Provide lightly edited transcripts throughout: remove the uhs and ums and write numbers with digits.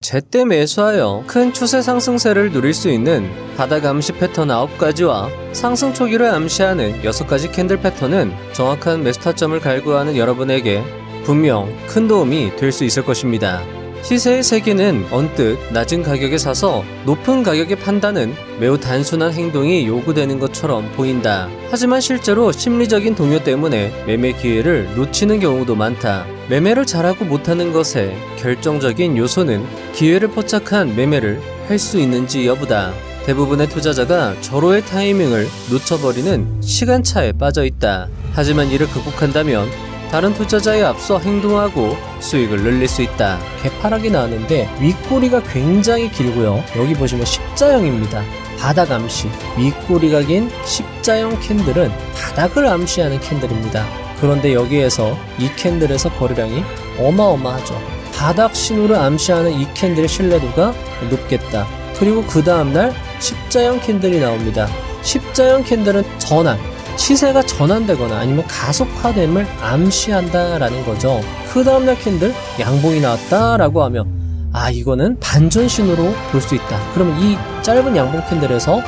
제때 매수하여 큰 추세 상승세를 누릴 수 있는 바닥 암시 패턴 9가지와 상승 초기를 암시하는 6가지 캔들 패턴은 정확한 매수 타점을 갈구하는 여러분에게 분명 큰 도움이 될 수 있을 것입니다. 시세의 세계는 언뜻 낮은 가격에 사서 높은 가격에 판다는 매우 단순한 행동이 요구되는 것처럼 보인다. 하지만 실제로 심리적인 동요 때문에 매매 기회를 놓치는 경우도 많다. 매매를 잘하고 못하는 것의 결정적인 요소는 기회를 포착한 매매를 할 수 있는지 여부다. 대부분의 투자자가 절호의 타이밍을 놓쳐버리는 시간차에 빠져 있다. 하지만 이를 극복한다면 다른 투자자에 앞서 행동하고 수익을 늘릴 수 있다. 개파락이 나왔는데 윗꼬리가 굉장히 길고요. 여기 보시면 십자형입니다. 바닥 암시. 윗꼬리가 긴 십자형 캔들은 바닥을 암시하는 캔들입니다. 그런데 여기에서 이 캔들에서 거래량이 어마어마하죠. 바닥 신호를 암시하는 이 캔들의 신뢰도가 높겠다. 그리고 그 다음날 십자형 캔들이 나옵니다. 십자형 캔들은 전환, 시세가 전환되거나 아니면 가속화됨을 암시한다라는 거죠. 그 다음날 캔들 양봉이 나왔다라고 하면 이거는 반전 신호로 볼 수 있다. 그러면 이 짧은 양봉 캔들에서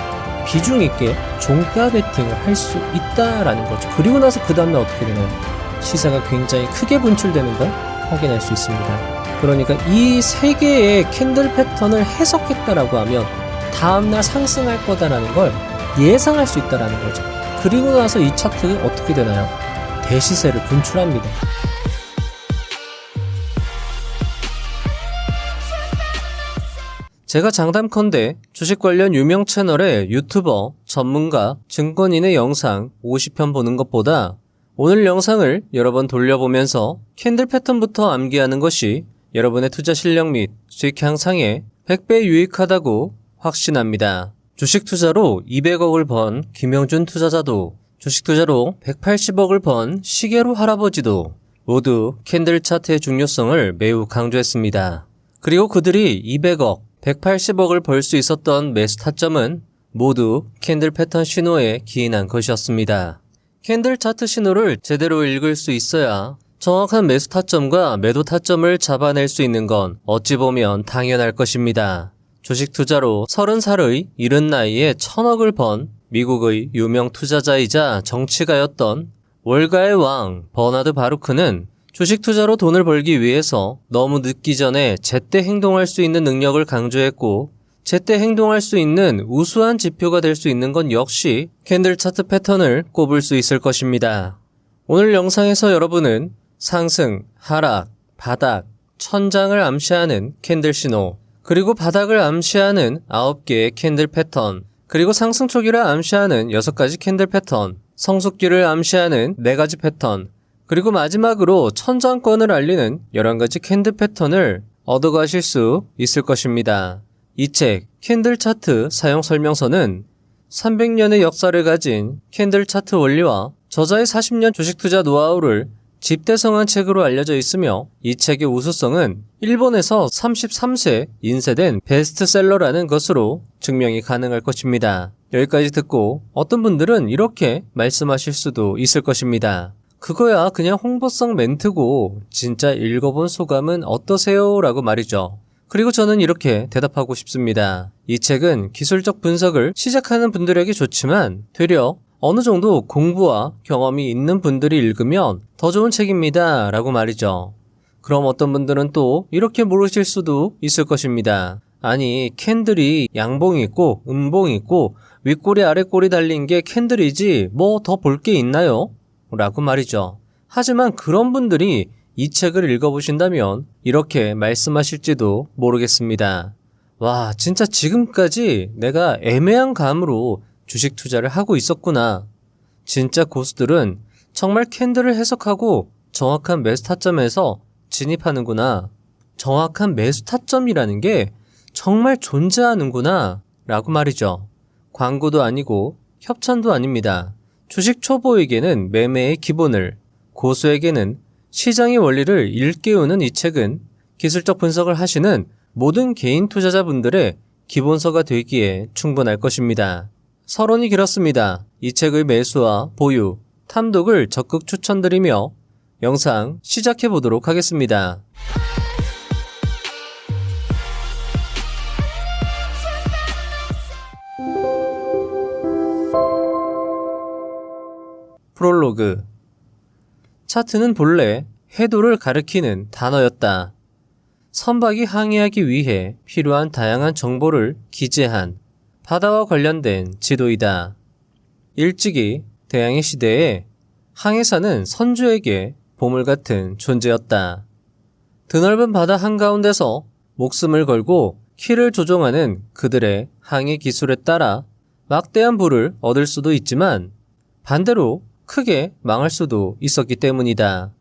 비중 있게 종가 베팅을 할 수 있다라는 거죠. 그리고 나서 그 다음날 어떻게 되나요? 시세가 굉장히 크게 분출되는 걸 확인할 수 있습니다. 그러니까 이 세 개의 캔들 패턴을 해석했다라고 하면 다음날 상승할 거다라는 걸 예상할 수 있다라는 거죠. 그리고 나서 이 차트 어떻게 되나요? 대시세를 분출합니다. 제가 장담컨대 주식 관련 유명 채널의 유튜버, 전문가, 증권인의 영상 50편 보는 것보다 오늘 영상을 여러 번 돌려보면서 캔들 패턴부터 암기하는 것이 여러분의 투자 실력 및 수익 향상에 100배 유익하다고 확신합니다. 주식 투자로 200억을 번 김영준 투자자도, 주식 투자로 180억을 번 시계로 할아버지도 모두 캔들 차트의 중요성을 매우 강조했습니다. 그리고 그들이 200억, 180억을 벌 수 있었던 매수 타점은 모두 캔들 패턴 신호에 기인한 것이었습니다. 캔들 차트 신호를 제대로 읽을 수 있어야 정확한 매수 타점과 매도 타점을 잡아낼 수 있는 건 어찌 보면 당연할 것입니다. 주식 투자로 30살의 이른 나이에 1000억을 번 미국의 유명 투자자이자 정치가였던 월가의 왕 버나드 바루크는 주식 투자로 돈을 벌기 위해서 너무 늦기 전에 제때 행동할 수 있는 능력을 강조했고, 제때 행동할 수 있는 우수한 지표가 될 수 있는 건 역시 캔들 차트 패턴을 꼽을 수 있을 것입니다. 오늘 영상에서 여러분은 상승, 하락, 바닥, 천장을 암시하는 캔들 신호, 그리고 바닥을 암시하는 9개의 캔들 패턴, 그리고 상승 초기를 암시하는 6가지 캔들 패턴, 성숙기를 암시하는 4가지 패턴, 그리고 마지막으로 천장권을 알리는 11가지 캔들 패턴을 얻어가실 수 있을 것입니다. 이 책 캔들 차트 사용 설명서는 300년의 역사를 가진 캔들 차트 원리와 저자의 40년 주식 투자 노하우를 집대성한 책으로 알려져 있으며, 이 책의 우수성은 일본에서 33세 인쇄된 베스트셀러라는 것으로 증명이 가능할 것입니다. 여기까지 듣고 어떤 분들은 이렇게 말씀하실 수도 있을 것입니다. 그거야 그냥 홍보성 멘트고 진짜 읽어본 소감은 어떠세요? 라고 말이죠. 그리고 저는 이렇게 대답하고 싶습니다. 이 책은 기술적 분석을 시작하는 분들에게 좋지만 되려 어느 정도 공부와 경험이 있는 분들이 읽으면 더 좋은 책입니다. 라고 말이죠. 그럼 어떤 분들은 또 이렇게 물으실 수도 있을 것입니다. 아니, 캔들이 양봉이 있고 음봉이 있고 윗꼬리 아랫꼬리 달린 게 캔들이지 뭐 더 볼 게 있나요? 라고 말이죠. 하지만 그런 분들이 이 책을 읽어보신다면 이렇게 말씀하실지도 모르겠습니다. 와, 진짜 지금까지 내가 애매한 감으로 주식 투자를 하고 있었구나. 진짜 고수들은 정말 캔들을 해석하고 정확한 매수 타점에서 진입하는구나. 정확한 매수 타점이라는 게 정말 존재하는구나 라고 말이죠. 광고도 아니고 협찬도 아닙니다. 주식 초보에게는 매매의 기본을, 고수에게는 시장의 원리를 일깨우는 이 책은 기술적 분석을 하시는 모든 개인 투자자분들의 기본서가 되기에 충분할 것입니다. 서론이 길었습니다. 이 책의 매수와 보유, 탐독을 적극 추천드리며 영상 시작해 보도록 하겠습니다. 프롤로그. 차트는 본래 해도를 가리키는 단어였다. 선박이 항해하기 위해 필요한 다양한 정보를 기재한 바다와 관련된 지도이다. 일찍이 대항해 시대에 항해사는 선주에게 보물 같은 존재였다. 드넓은 바다 한가운데서 목숨을 걸고 키를 조종하는 그들의 항해 기술에 따라 막대한 부를 얻을 수도 있지만 반대로 크게 망할 수도 있었기 때문이다.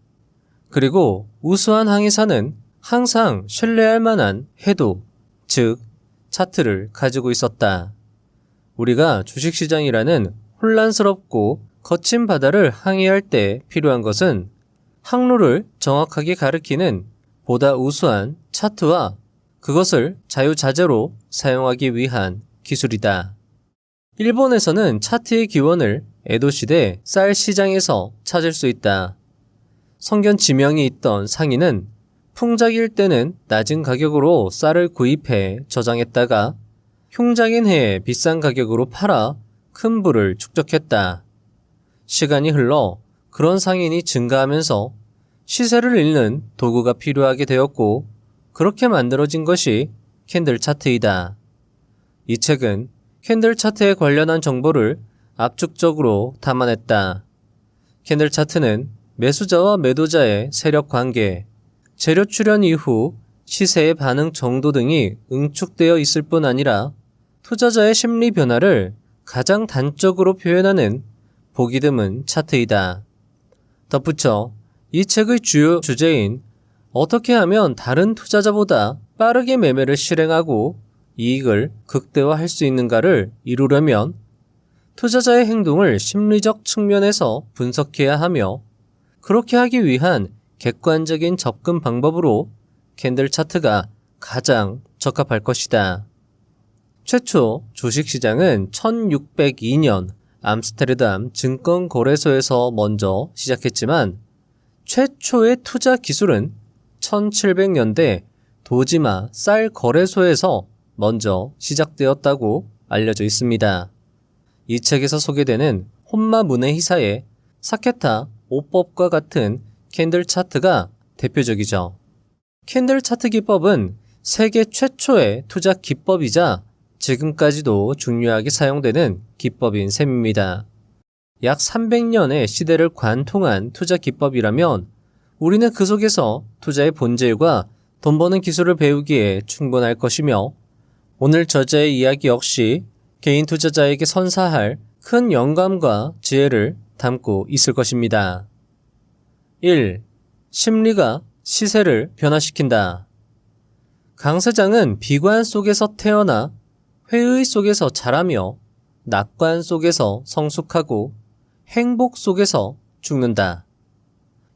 그리고 우수한 항해사는 항상 신뢰할 만한 해도, 즉 차트를 가지고 있었다. 우리가 주식시장이라는 혼란스럽고 거친 바다를 항해할 때 필요한 것은 항로를 정확하게 가리키는 보다 우수한 차트와 그것을 자유자재로 사용하기 위한 기술이다. 일본에서는 차트의 기원을 에도시대 쌀 시장에서 찾을 수 있다. 성견 지명이 있던 상인은 풍작일 때는 낮은 가격으로 쌀을 구입해 저장했다가 흉작인 해에 비싼 가격으로 팔아 큰 부를 축적했다. 시간이 흘러 그런 상인이 증가하면서 시세를 읽는 도구가 필요하게 되었고 그렇게 만들어진 것이 캔들 차트이다. 이 책은 캔들 차트에 관련한 정보를 압축적으로 담아냈다. 캔들 차트는 매수자와 매도자의 세력 관계, 재료 출현 이후 시세의 반응 정도 등이 응축되어 있을 뿐 아니라 투자자의 심리 변화를 가장 단적으로 표현하는 보기 드문 차트이다. 덧붙여 이 책의 주요 주제인 어떻게 하면 다른 투자자보다 빠르게 매매를 실행하고 이익을 극대화할 수 있는가를 이루려면 투자자의 행동을 심리적 측면에서 분석해야 하며 그렇게 하기 위한 객관적인 접근 방법으로 캔들 차트가 가장 적합할 것이다. 최초 주식시장은 1602년 암스테르담 증권거래소에서 먼저 시작했지만 최초의 투자 기술은 1700년대 도지마 쌀 거래소에서 먼저 시작되었다고 알려져 있습니다. 이 책에서 소개되는 혼마 문해히사의 사케타 5법과 같은 캔들 차트가 대표적이죠. 캔들 차트 기법은 세계 최초의 투자 기법이자 지금까지도 중요하게 사용되는 기법인 셈입니다. 약 300년의 시대를 관통한 투자 기법이라면 우리는 그 속에서 투자의 본질과 돈 버는 기술을 배우기에 충분할 것이며 오늘 저자의 이야기 역시 개인 투자자에게 선사할 큰 영감과 지혜를 담고 있을 것입니다. 1. 심리가 시세를 변화시킨다. 강 사장은 비관 속에서 태어나 회의 속에서 자라며 낙관 속에서 성숙하고 행복 속에서 죽는다.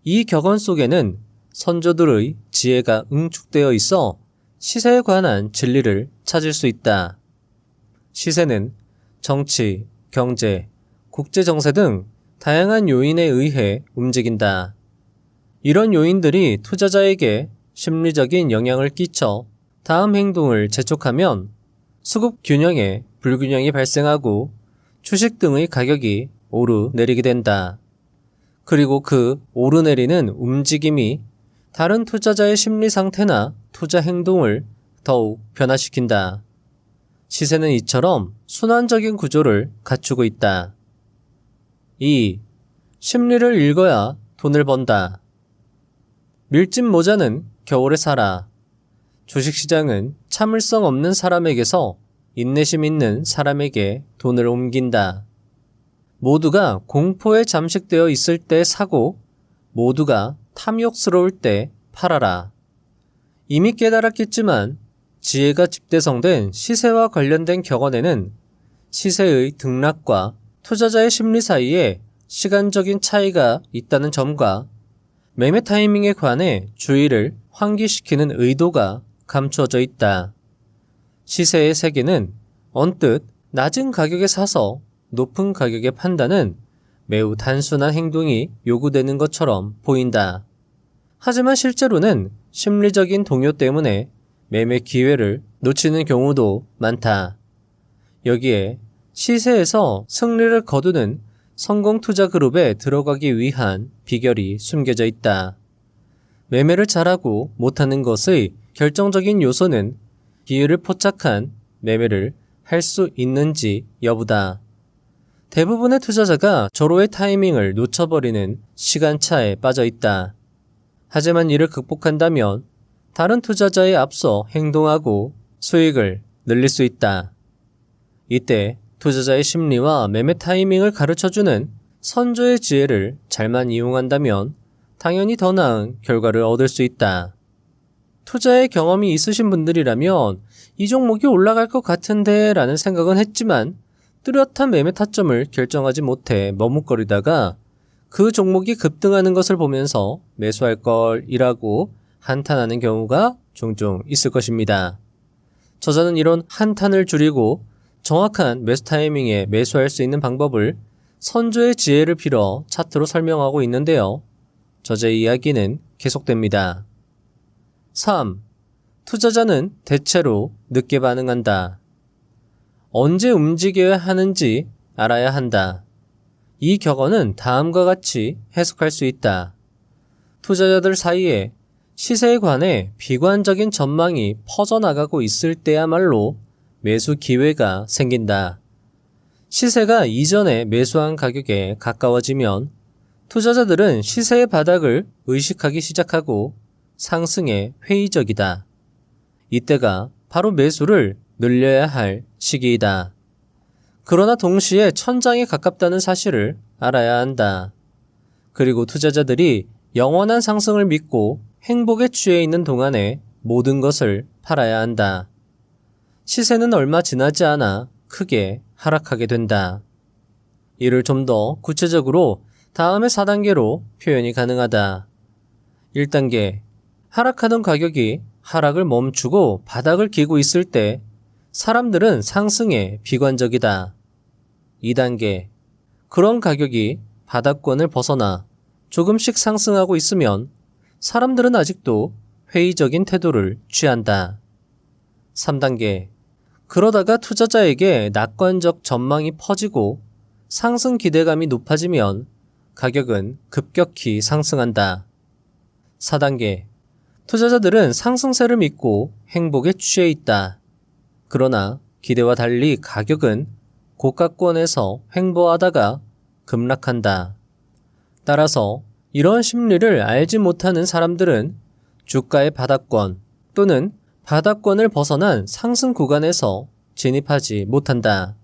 이 격언 속에는 선조들의 지혜가 응축되어 있어 시세에 관한 진리를 찾을 수 있다. 시세는 정치, 경제, 국제정세 등 다양한 요인에 의해 움직인다. 이런 요인들이 투자자에게 심리적인 영향을 끼쳐 다음 행동을 재촉하면 수급 균형에 불균형이 발생하고 주식 등의 가격이 오르내리게 된다. 그리고 그 오르내리는 움직임이 다른 투자자의 심리 상태나 투자 행동을 더욱 변화시킨다. 시세는 이처럼 순환적인 구조를 갖추고 있다. 2. 심리를 읽어야 돈을 번다. 밀짚 모자는 겨울에 살아. 주식시장은 참을성 없는 사람에게서 인내심 있는 사람에게 돈을 옮긴다. 모두가 공포에 잠식되어 있을 때 사고 모두가 탐욕스러울 때 팔아라. 이미 깨달았겠지만 지혜가 집대성된 시세와 관련된 격언에는 시세의 등락과 투자자의 심리 사이에 시간적인 차이가 있다는 점과 매매 타이밍에 관해 주의를 환기시키는 의도가 감추어져 있다. 시세의 세계는 언뜻 낮은 가격에 사서 높은 가격에 판다는 매우 단순한 행동이 요구되는 것처럼 보인다. 하지만 실제로는 심리적인 동요 때문에 매매 기회를 놓치는 경우도 많다. 여기에 시세에서 승리를 거두는 성공 투자 그룹에 들어가기 위한 비결이 숨겨져 있다. 매매를 잘하고 못하는 것의 결정적인 요소는 기회를 포착한 매매를 할 수 있는지 여부다. 대부분의 투자자가 절호의 타이밍을 놓쳐버리는 시간차에 빠져 있다. 하지만 이를 극복한다면 다른 투자자에 앞서 행동하고 수익을 늘릴 수 있다. 이때 투자자의 심리와 매매 타이밍을 가르쳐주는 선조의 지혜를 잘만 이용한다면 당연히 더 나은 결과를 얻을 수 있다. 투자의 경험이 있으신 분들이라면 이 종목이 올라갈 것 같은데 라는 생각은 했지만 뚜렷한 매매 타점을 결정하지 못해 머뭇거리다가 그 종목이 급등하는 것을 보면서 매수할 걸이라고 한탄하는 경우가 종종 있을 것입니다. 저자는 이런 한탄을 줄이고 정확한 매수 타이밍에 매수할 수 있는 방법을 선조의 지혜를 빌어 차트로 설명하고 있는데요. 저자의 이야기는 계속됩니다. 3. 투자자는 대체로 늦게 반응한다. 언제 움직여야 하는지 알아야 한다. 이 격언은 다음과 같이 해석할 수 있다. 투자자들 사이에 시세에 관해 비관적인 전망이 퍼져나가고 있을 때야말로 매수 기회가 생긴다. 시세가 이전에 매수한 가격에 가까워지면 투자자들은 시세의 바닥을 의식하기 시작하고 상승에 회의적이다. 이때가 바로 매수를 늘려야 할 시기이다. 그러나 동시에 천장에 가깝다는 사실을 알아야 한다. 그리고 투자자들이 영원한 상승을 믿고 행복에 취해 있는 동안에 모든 것을 팔아야 한다. 시세는 얼마 지나지 않아 크게 하락하게 된다. 이를 좀 더 구체적으로 다음의 4단계로 표현이 가능하다. 1단계, 하락하던 가격이 하락을 멈추고 바닥을 기고 있을 때 사람들은 상승에 비관적이다. 2단계, 그런 가격이 바닥권을 벗어나 조금씩 상승하고 있으면 사람들은 아직도 회의적인 태도를 취한다. 3단계, 그러다가 투자자에게 낙관적 전망이 퍼지고 상승 기대감이 높아지면 가격은 급격히 상승한다. 4단계, 투자자들은 상승세를 믿고 행복에 취해 있다. 그러나 기대와 달리 가격은 고가권에서 횡보하다가 급락한다. 따라서 이런 심리를 알지 못하는 사람들은 주가의 바닥권 또는 바닥권을 벗어난 상승 구간에서 진입하지 못한다.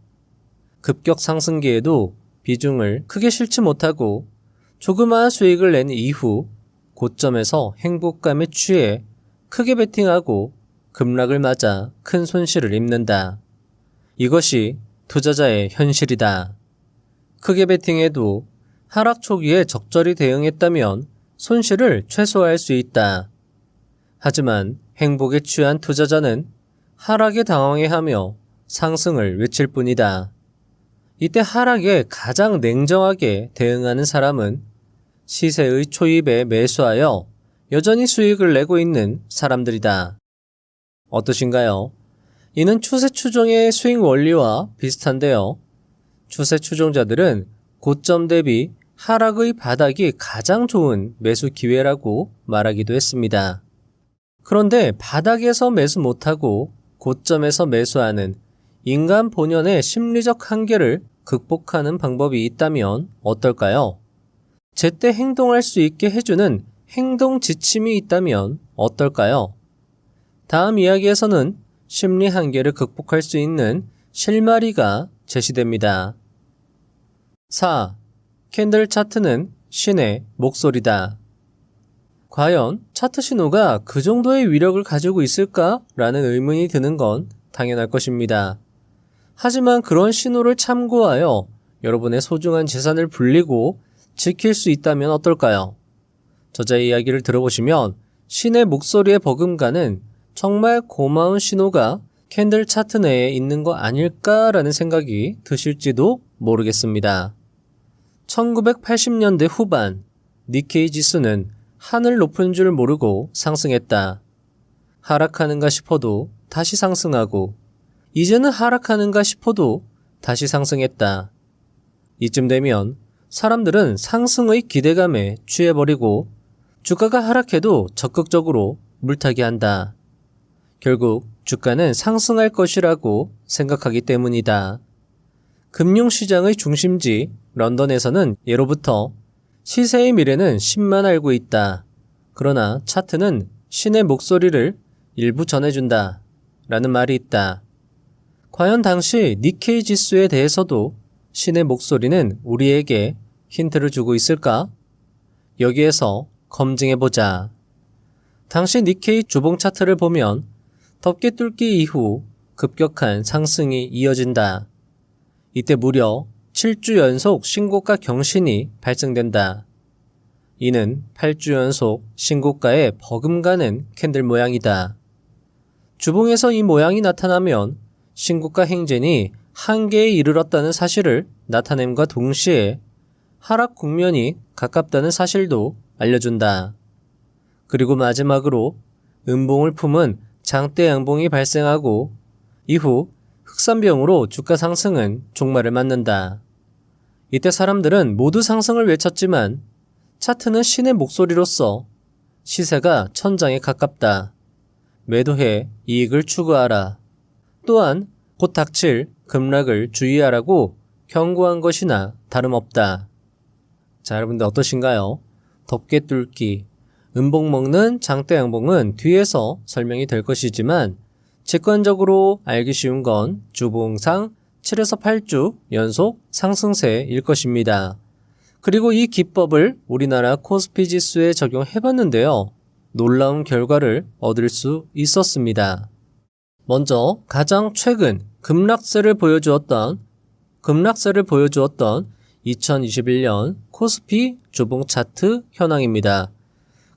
급격 상승기에도 비중을 크게 실지 못하고 조그마한 수익을 낸 이후 고점에서 행복감에 취해 크게 베팅하고 급락을 맞아 큰 손실을 입는다. 이것이 투자자의 현실이다. 크게 베팅해도 하락 초기에 적절히 대응했다면 손실을 최소화할 수 있다. 하지만 행복에 취한 투자자는 하락에 당황해하며 상승을 외칠 뿐이다. 이때 하락에 가장 냉정하게 대응하는 사람은 시세의 초입에 매수하여 여전히 수익을 내고 있는 사람들이다. 어떠신가요? 이는 추세 추종의 스윙 원리와 비슷한데요. 추세 추종자들은 고점 대비 하락의 바닥이 가장 좋은 매수 기회라고 말하기도 했습니다. 그런데 바닥에서 매수 못하고 고점에서 매수하는 인간 본연의 심리적 한계를 극복하는 방법이 있다면 어떨까요? 제때 행동할 수 있게 해주는 행동 지침이 있다면 어떨까요? 다음 이야기에서는 심리 한계를 극복할 수 있는 실마리가 제시됩니다. 4. 캔들 차트는 신의 목소리다. 과연 차트 신호가 그 정도의 위력을 가지고 있을까? 라는 의문이 드는 건 당연할 것입니다. 하지만 그런 신호를 참고하여 여러분의 소중한 재산을 불리고 지킬 수 있다면 어떨까요? 저자의 이야기를 들어보시면 신의 목소리의 버금가는 정말 고마운 신호가 캔들 차트 내에 있는 거 아닐까라는 생각이 드실지도 모르겠습니다. 1980년대 후반 니케이 지수는 하늘 높은 줄 모르고 상승했다. 하락하는가 싶어도 다시 상승하고 이제는 하락하는가 싶어도 다시 상승했다. 이쯤 되면 사람들은 상승의 기대감에 취해버리고 주가가 하락해도 적극적으로 물타기 한다. 결국 주가는 상승할 것이라고 생각하기 때문이다. 금융시장의 중심지 런던에서는 예로부터 시세의 미래는 신만 알고 있다. 그러나 차트는 신의 목소리를 일부 전해준다. 라는 말이 있다. 과연 당시 니케이 지수에 대해서도 신의 목소리는 우리에게 힌트를 주고 있을까? 여기에서 검증해보자. 당시 니케이 주봉 차트를 보면 덮개 뚫기 이후 급격한 상승이 이어진다. 이때 무려 7주 연속 신고가 경신이 발생된다. 이는 8주 연속 신고가에 버금가는 캔들 모양이다. 주봉에서 이 모양이 나타나면 신고가 행진이 한계에 이르렀다는 사실을 나타냄과 동시에 하락 국면이 가깝다는 사실도 알려준다. 그리고 마지막으로 음봉을 품은 장대 양봉이 발생하고 이후 흑산병으로 주가 상승은 종말을 맞는다. 이때 사람들은 모두 상승을 외쳤지만 차트는 신의 목소리로서 시세가 천장에 가깝다. 매도해 이익을 추구하라. 또한 곧 닥칠 급락을 주의하라고 경고한 것이나 다름없다. 자, 여러분들 어떠신가요? 덮개 뚫기, 음봉 먹는 장대 양봉은 뒤에서 설명이 될 것이지만 직관적으로 알기 쉬운 건 주봉상 7에서 8주 연속 상승세일 것입니다. 그리고 이 기법을 우리나라 코스피 지수에 적용해봤는데요. 놀라운 결과를 얻을 수 있었습니다. 먼저 가장 최근 급락세를 보여주었던 2021년 코스피 주봉 차트 현황입니다.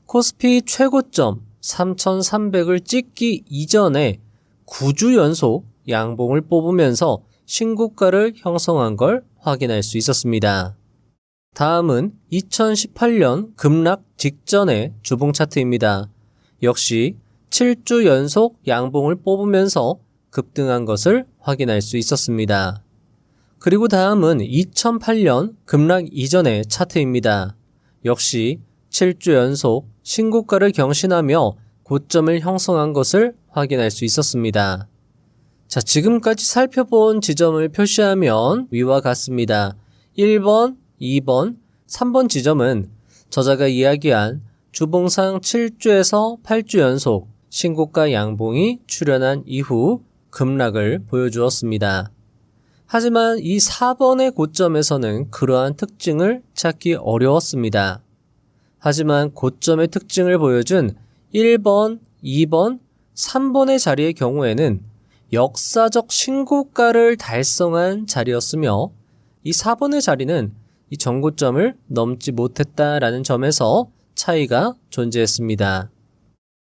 코스피 최고점 3,300을 찍기 이전에 9주 연속 양봉을 뽑으면서 신고가를 형성한 걸 확인할 수 있었습니다. 다음은 2018년 급락 직전의 주봉 차트입니다. 역시 7주 연속 양봉을 뽑으면서 급등한 것을 확인할 수 있었습니다. 그리고 다음은 2008년 급락 이전의 차트입니다. 역시 7주 연속 신고가를 경신하며 고점을 형성한 것을 확인할 수 있었습니다. 자, 지금까지 살펴본 지점을 표시하면 위와 같습니다. 1번, 2번, 3번 지점은 저자가 이야기한 주봉상 7주에서 8주 연속 신고가 양봉이 출현한 이후 급락을 보여주었습니다. 하지만 이 4번의 고점에서는 그러한 특징을 찾기 어려웠습니다. 하지만 고점의 특징을 보여준 1번, 2번, 3번의 자리의 경우에는 역사적 신고가를 달성한 자리였으며 이 4번의 자리는 이 전고점을 넘지 못했다라는 점에서 차이가 존재했습니다.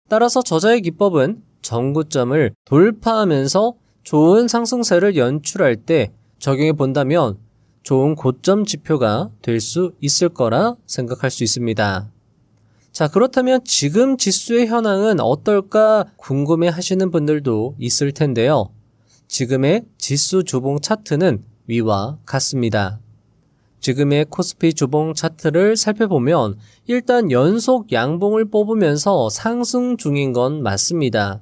따라서 저자의 기법은 전고점을 돌파하면서 좋은 상승세를 연출할 때 적용해 본다면 좋은 고점 지표가 될 수 있을 거라 생각할 수 있습니다. 자, 그렇다면 지금 지수의 현황은 어떨까 궁금해 하시는 분들도 있을 텐데요. 지금의 지수 주봉 차트는 위와 같습니다. 지금의 코스피 주봉 차트를 살펴보면 일단 연속 양봉을 뽑으면서 상승 중인 건 맞습니다.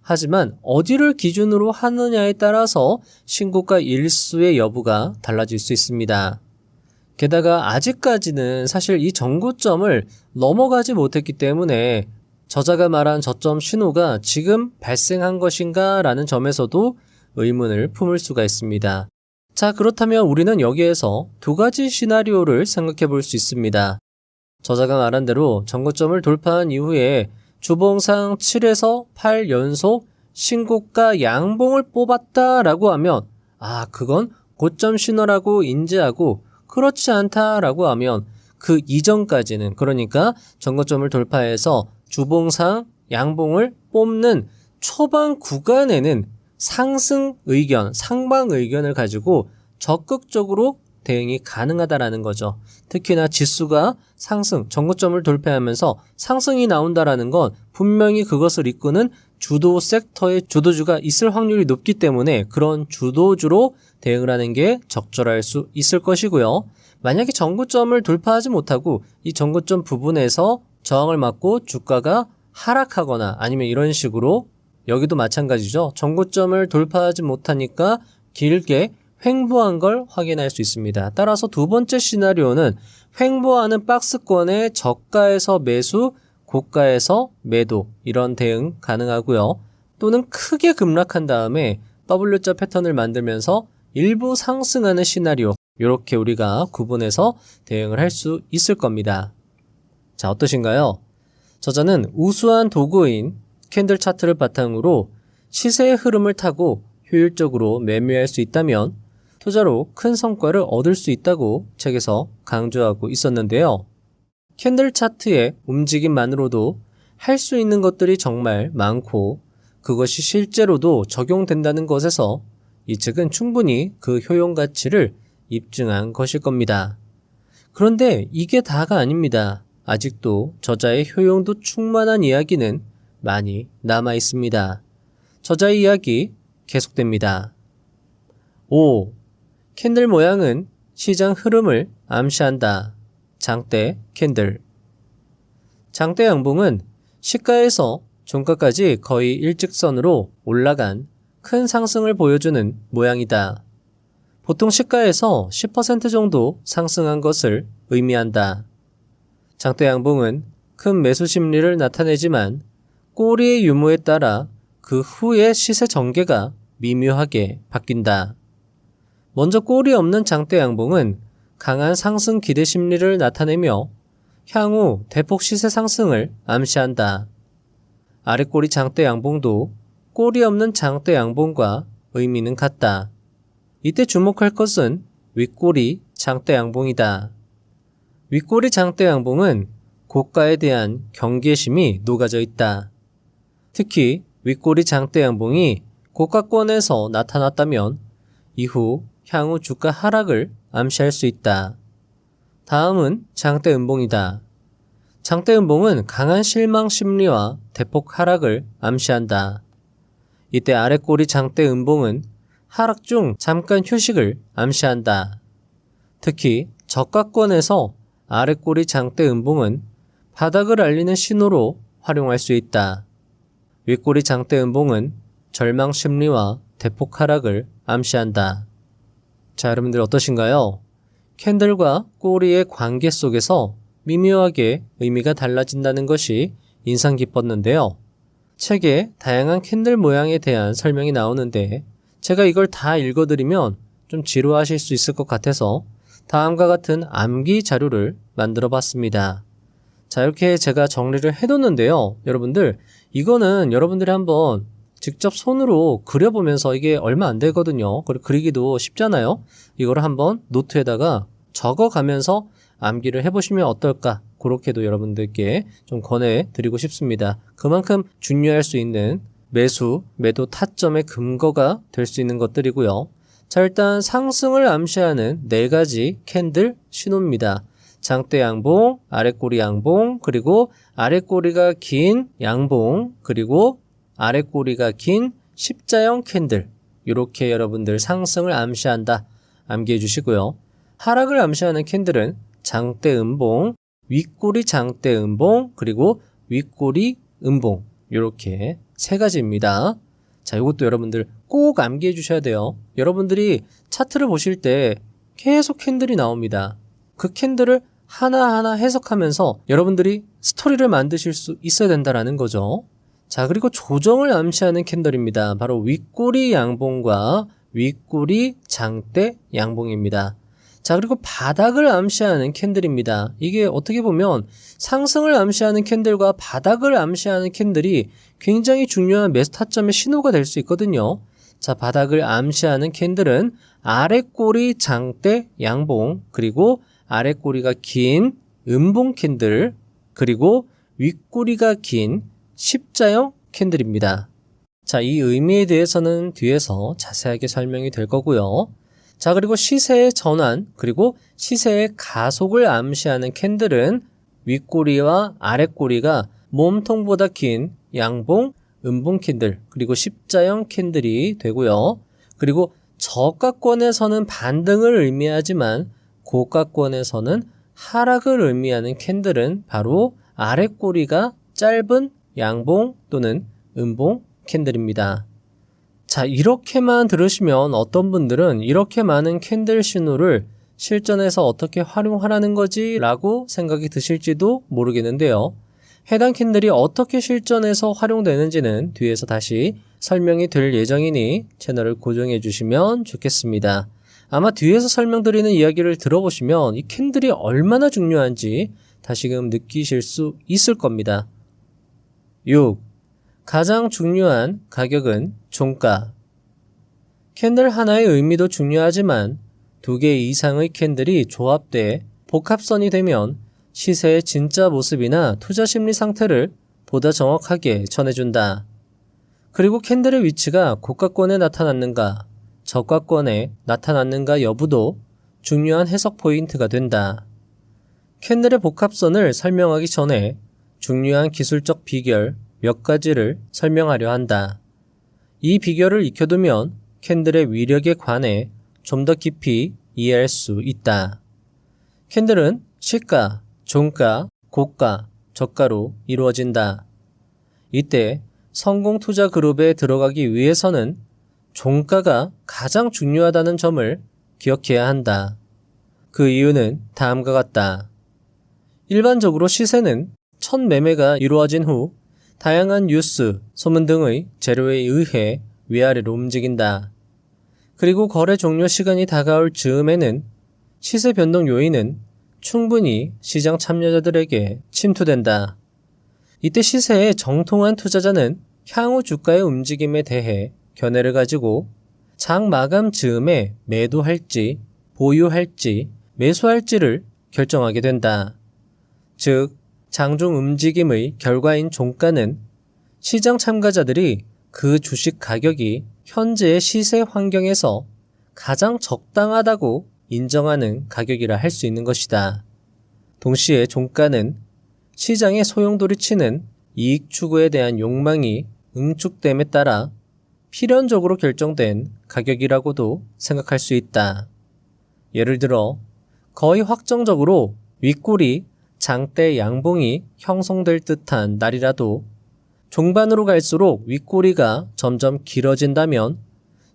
하지만 어디를 기준으로 하느냐에 따라서 신고가 일수의 여부가 달라질 수 있습니다. 게다가 아직까지는 사실 이 전고점을 넘어가지 못했기 때문에 저자가 말한 저점 신호가 지금 발생한 것인가 라는 점에서도 의문을 품을 수가 있습니다. 자, 그렇다면 우리는 여기에서 두 가지 시나리오를 생각해 볼 수 있습니다. 저자가 말한 대로 전고점을 돌파한 이후에 주봉상 7에서 8 연속 신고가 양봉을 뽑았다라고 하면 그건 고점 신호라고 인지하고 그렇지 않다라고 하면 그 이전까지는 그러니까 전고점을 돌파해서 주봉상 양봉을 뽑는 초반 구간에는 상승 의견, 상방 의견을 가지고 적극적으로 대응이 가능하다라는 거죠. 특히나 지수가 상승, 정고점을 돌파하면서 상승이 나온다라는 건 분명히 그것을 이끄는 주도 섹터의 주도주가 있을 확률이 높기 때문에 그런 주도주로 대응을 하는 게 적절할 수 있을 것이고요. 만약에 정고점을 돌파하지 못하고 이 정고점 부분에서 저항을 맞고 주가가 하락하거나 아니면 이런 식으로 여기도 마찬가지죠. 정고점을 돌파하지 못하니까 길게 횡보한 걸 확인할 수 있습니다. 따라서 두 번째 시나리오는 횡보하는 박스권의 저가에서 매수, 고가에서 매도 이런 대응 가능하고요. 또는 크게 급락한 다음에 W자 패턴을 만들면서 일부 상승하는 시나리오 이렇게 우리가 구분해서 대응을 할 수 있을 겁니다. 자, 어떠신가요? 저자는 우수한 도구인 캔들 차트를 바탕으로 시세의 흐름을 타고 효율적으로 매매할 수 있다면 투자로 큰 성과를 얻을 수 있다고 책에서 강조하고 있었는데요. 캔들 차트의 움직임만으로도 할 수 있는 것들이 정말 많고 그것이 실제로도 적용된다는 것에서 이 책은 충분히 그 효용 가치를 입증한 것일 겁니다. 그런데 이게 다가 아닙니다. 아직도 저자의 효용도 충만한 이야기는 많이 남아 있습니다. 저자의 이야기 계속됩니다. 5. 캔들 모양은 시장 흐름을 암시한다. 장대 캔들. 장대 양봉은 시가에서 종가까지 거의 일직선으로 올라간 큰 상승을 보여주는 모양이다. 보통 시가에서 10% 정도 상승한 것을 의미한다. 장대 양봉은 큰 매수 심리를 나타내지만 꼬리의 유무에 따라 그 후의 시세 전개가 미묘하게 바뀐다. 먼저 꼬리 없는 장대 양봉은 강한 상승 기대 심리를 나타내며 향후 대폭 시세 상승을 암시한다. 아랫꼬리 장대 양봉도 꼬리 없는 장대 양봉과 의미는 같다. 이때 주목할 것은 윗꼬리 장대 양봉이다. 윗꼬리 장대 양봉은 고가에 대한 경계심이 녹아져 있다. 특히 윗꼬리 장대 양봉이 고가권에서 나타났다면 이후 향후 주가 하락을 암시할 수 있다. 다음은 장대 음봉이다. 장대 음봉은 강한 실망 심리와 대폭 하락을 암시한다. 이때 아랫꼬리 장대 음봉은 하락 중 잠깐 휴식을 암시한다. 특히 저가권에서 아랫꼬리 장대 음봉은 바닥을 알리는 신호로 활용할 수 있다. 윗꼬리 장대 음봉은 절망 심리와 대폭 하락을 암시한다. 자, 여러분들 어떠신가요? 캔들과 꼬리의 관계 속에서 미묘하게 의미가 달라진다는 것이 인상 깊었는데요. 책에 다양한 캔들 모양에 대한 설명이 나오는데 제가 이걸 다 읽어드리면 좀 지루하실 수 있을 것 같아서 다음과 같은 암기 자료를 만들어 봤습니다. 자, 이렇게 제가 정리를 해뒀는데요. 여러분들, 이거는 여러분들이 한번 직접 손으로 그려보면서 이게 얼마 안 되거든요. 그리고 그리기도 쉽잖아요. 이걸 한번 노트에다가 적어가면서 암기를 해보시면 어떨까? 그렇게도 여러분들께 좀 권해드리고 싶습니다. 그만큼 중요할 수 있는 매수, 매도 타점의 근거가 될 수 있는 것들이고요. 자, 일단 상승을 암시하는 4가지 캔들 신호입니다. 장대 양봉, 아랫꼬리 양봉, 그리고 아랫꼬리가 긴 양봉, 그리고 아랫꼬리가 긴 십자형 캔들. 이렇게 여러분들 상승을 암시한다. 암기해 주시고요. 하락을 암시하는 캔들은 장대 음봉, 윗꼬리 장대 음봉, 그리고 윗꼬리 음봉. 이렇게 3가지입니다. 자, 이것도 여러분들 꼭 암기해 주셔야 돼요. 여러분들이 차트를 보실 때 계속 캔들이 나옵니다. 그 캔들을 하나하나 해석하면서 여러분들이 스토리를 만드실 수 있어야 된다라는 거죠. 자, 그리고 조정을 암시하는 캔들입니다. 바로 윗꼬리 양봉과 윗꼬리 장대 양봉입니다. 자, 그리고 바닥을 암시하는 캔들입니다. 이게 어떻게 보면 상승을 암시하는 캔들과 바닥을 암시하는 캔들이 굉장히 중요한 매수 타점의 신호가 될 수 있거든요. 자, 바닥을 암시하는 캔들은 아랫꼬리 장대 양봉, 그리고 아랫꼬리가 긴 음봉 캔들, 그리고 윗꼬리가 긴 십자형 캔들입니다. 자, 이 의미에 대해서는 뒤에서 자세하게 설명이 될 거고요. 자, 그리고 시세의 전환, 그리고 시세의 가속을 암시하는 캔들은 윗꼬리와 아랫꼬리가 몸통보다 긴 양봉, 음봉 캔들, 그리고 십자형 캔들이 되고요. 그리고 저가권에서는 반등을 의미하지만 고가권에서는 하락을 의미하는 캔들은 바로 아랫꼬리가 짧은 양봉 또는 음봉 캔들입니다. 자, 이렇게만 들으시면 어떤 분들은 이렇게 많은 캔들 신호를 실전에서 어떻게 활용하라는 거지? 라고 생각이 드실지도 모르겠는데요. 해당 캔들이 어떻게 실전에서 활용되는지는 뒤에서 다시 설명이 될 예정이니 채널을 고정해 주시면 좋겠습니다. 아마 뒤에서 설명드리는 이야기를 들어보시면 이 캔들이 얼마나 중요한지 다시금 느끼실 수 있을 겁니다. 6. 가장 중요한 가격은 종가. 캔들 하나의 의미도 중요하지만 2개 이상의 캔들이 조합돼 복합선이 되면 시세의 진짜 모습이나 투자 심리 상태를 보다 정확하게 전해준다. 그리고 캔들의 위치가 고가권에 나타났는가, 저가권에 나타났는가 여부도 중요한 해석 포인트가 된다. 캔들의 복합선을 설명하기 전에 중요한 기술적 비결 몇 가지를 설명하려 한다. 이 비결을 익혀두면 캔들의 위력에 관해 좀 더 깊이 이해할 수 있다. 캔들은 시가, 종가, 고가, 저가로 이루어진다. 이때 성공 투자 그룹에 들어가기 위해서는 종가가 가장 중요하다는 점을 기억해야 한다. 그 이유는 다음과 같다. 일반적으로 시세는 첫 매매가 이루어진 후 다양한 뉴스, 소문 등의 재료에 의해 위아래로 움직인다. 그리고 거래 종료 시간이 다가올 즈음에는 시세 변동 요인은 충분히 시장 참여자들에게 침투된다. 이때 시세의 정통한 투자자는 향후 주가의 움직임에 대해 견해를 가지고 장 마감 즈음에 매도할지, 보유할지, 매수할지를 결정하게 된다. 즉, 장중 움직임의 결과인 종가는 시장 참가자들이 그 주식 가격이 현재의 시세 환경에서 가장 적당하다고 인정하는 가격이라 할 수 있는 것이다. 동시에 종가는 시장의 소용돌이치는 이익 추구에 대한 욕망이 응축됨에 따라 필연적으로 결정된 가격이라고도 생각할 수 있다. 예를 들어 거의 확정적으로 윗꼬리 장대 양봉이 형성될 듯한 날이라도 종반으로 갈수록 윗꼬리가 점점 길어진다면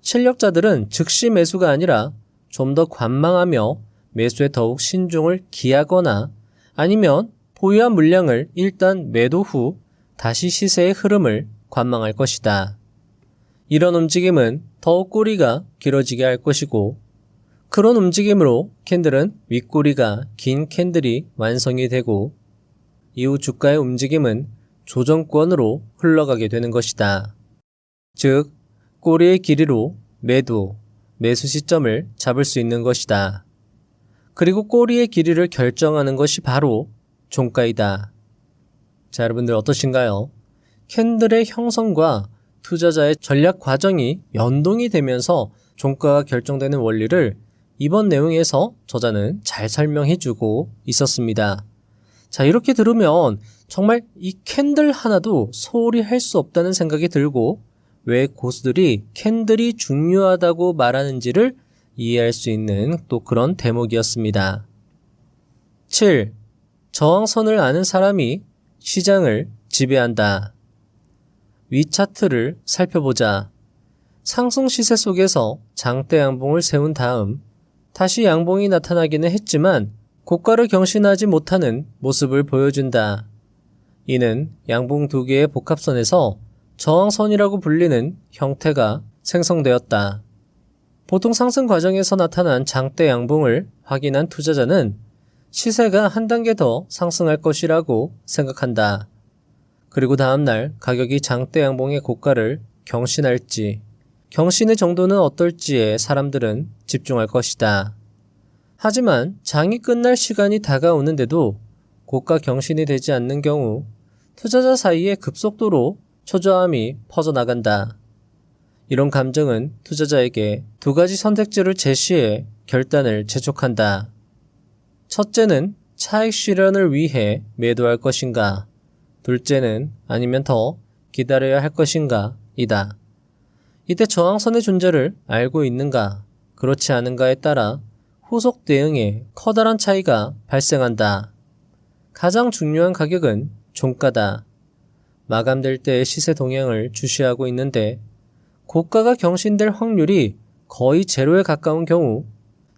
실력자들은 즉시 매수가 아니라 좀 더 관망하며 매수에 더욱 신중을 기하거나 아니면 보유한 물량을 일단 매도 후 다시 시세의 흐름을 관망할 것이다. 이런 움직임은 더욱 꼬리가 길어지게 할 것이고 그런 움직임으로 캔들은 윗꼬리가 긴 캔들이 완성이 되고 이후 주가의 움직임은 조정권으로 흘러가게 되는 것이다. 즉, 꼬리의 길이로 매도, 매수 시점을 잡을 수 있는 것이다. 그리고 꼬리의 길이를 결정하는 것이 바로 종가이다. 자, 여러분들 어떠신가요? 캔들의 형성과 투자자의 전략 과정이 연동이 되면서 종가가 결정되는 원리를 이번 내용에서 저자는 잘 설명해주고 있었습니다. 자, 이렇게 들으면 정말 이 캔들 하나도 소홀히 할 수 없다는 생각이 들고 왜 고수들이 캔들이 중요하다고 말하는지를 이해할 수 있는 또 그런 대목이었습니다. 7. 저항선을 아는 사람이 시장을 지배한다. 위 차트를 살펴보자. 상승 시세 속에서 장대 양봉을 세운 다음 다시 양봉이 나타나기는 했지만 고가를 경신하지 못하는 모습을 보여준다. 이는 양봉 두 개의 복합선에서 저항선이라고 불리는 형태가 생성되었다. 보통 상승 과정에서 나타난 장대 양봉을 확인한 투자자는 시세가 한 단계 더 상승할 것이라고 생각한다. 그리고 다음날 가격이 장대 양봉의 고가를 경신할지, 경신의 정도는 어떨지에 사람들은 집중할 것이다. 하지만 장이 끝날 시간이 다가오는데도 고가 경신이 되지 않는 경우 투자자 사이에 급속도로 초조함이 퍼져나간다. 이런 감정은 투자자에게 두 가지 선택지를 제시해 결단을 재촉한다. 첫째는 차익 실현을 위해 매도할 것인가, 둘째는 아니면 더 기다려야 할 것인가 이다. 이때 저항선의 존재를 알고 있는가, 그렇지 않은가에 따라 후속 대응에 커다란 차이가 발생한다. 가장 중요한 가격은 종가다. 마감될 때의 시세 동향을 주시하고 있는데 고가가 경신될 확률이 거의 제로에 가까운 경우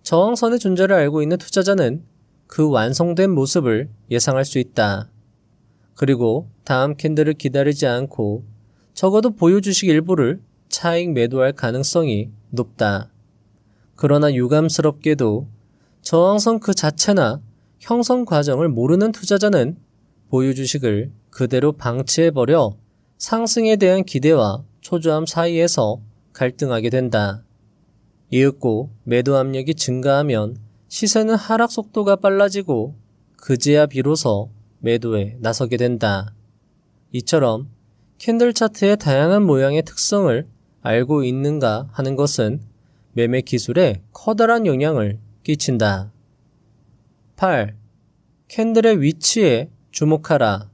저항선의 존재를 알고 있는 투자자는 그 완성된 모습을 예상할 수 있다. 그리고 다음 캔들을 기다리지 않고 적어도 보유 주식 일부를 차익 매도할 가능성이 높다. 그러나 유감스럽게도 저항선 그 자체나 형성 과정을 모르는 투자자는 보유 주식을 그대로 방치해버려 상승에 대한 기대와 초조함 사이에서 갈등하게 된다. 이윽고 매도 압력이 증가하면 시세는 하락 속도가 빨라지고 그제야 비로소 매도에 나서게 된다. 이처럼 캔들 차트의 다양한 모양의 특성을 알고 있는가 하는 것은 매매 기술에 커다란 영향을 끼친다. 8. 캔들의 위치에 주목하라.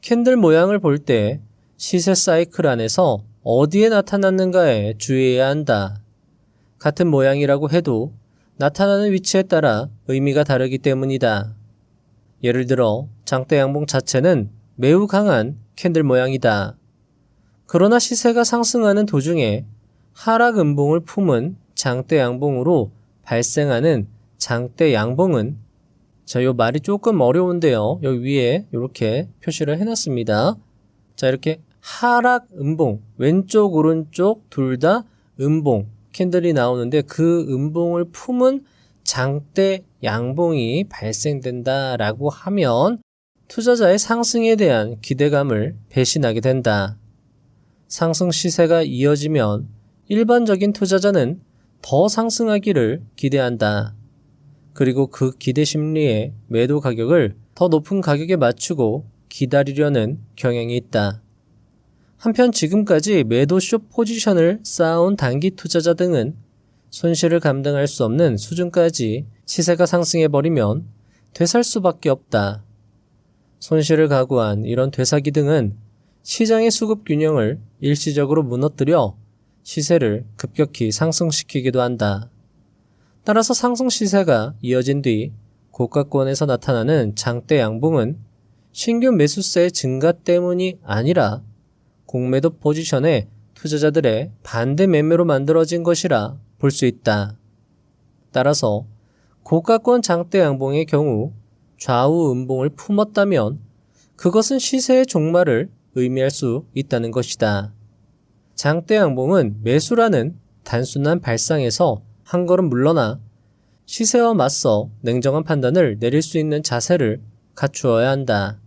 캔들 모양을 볼 때 시세 사이클 안에서 어디에 나타났는가에 주의해야 한다. 같은 모양이라고 해도 나타나는 위치에 따라 의미가 다르기 때문이다. 예를 들어 장대 양봉 자체는 매우 강한 캔들 모양이다. 그러나 시세가 상승하는 도중에 하락 음봉을 품은 장대 양봉으로 발생하는 장대 양봉은, 자, 요 말이 조금 어려운데요. 여기 위에 이렇게 표시를 해놨습니다. 자, 이렇게 하락 음봉, 왼쪽 오른쪽 둘 다 음봉 캔들이 나오는데 그 음봉을 품은 장대 양봉이 발생된다라고 하면 투자자의 상승에 대한 기대감을 배신하게 된다. 상승 시세가 이어지면 일반적인 투자자는 더 상승하기를 기대한다. 그리고 그 기대 심리에 매도 가격을 더 높은 가격에 맞추고 기다리려는 경향이 있다. 한편 지금까지 매도 숏 포지션을 쌓아온 단기 투자자 등은 손실을 감당할 수 없는 수준까지 시세가 상승해버리면 되살 수밖에 없다. 손실을 각오한 이런 되사기 등은 시장의 수급 균형을 일시적으로 무너뜨려 시세를 급격히 상승시키기도 한다. 따라서 상승 시세가 이어진 뒤 고가권에서 나타나는 장대 양봉은 신규 매수세의 증가 때문이 아니라 공매도 포지션의 투자자들의 반대 매매로 만들어진 것이라 볼 수 있다. 따라서 고가권 장대 양봉의 경우 좌우 음봉을 품었다면 그것은 시세의 종말을 의미할 수 있다는 것이다. 장대 양봉은 매수라는 단순한 발상에서 한 걸음 물러나 시세와 맞서 냉정한 판단을 내릴 수 있는 자세를 갖추어야 한다.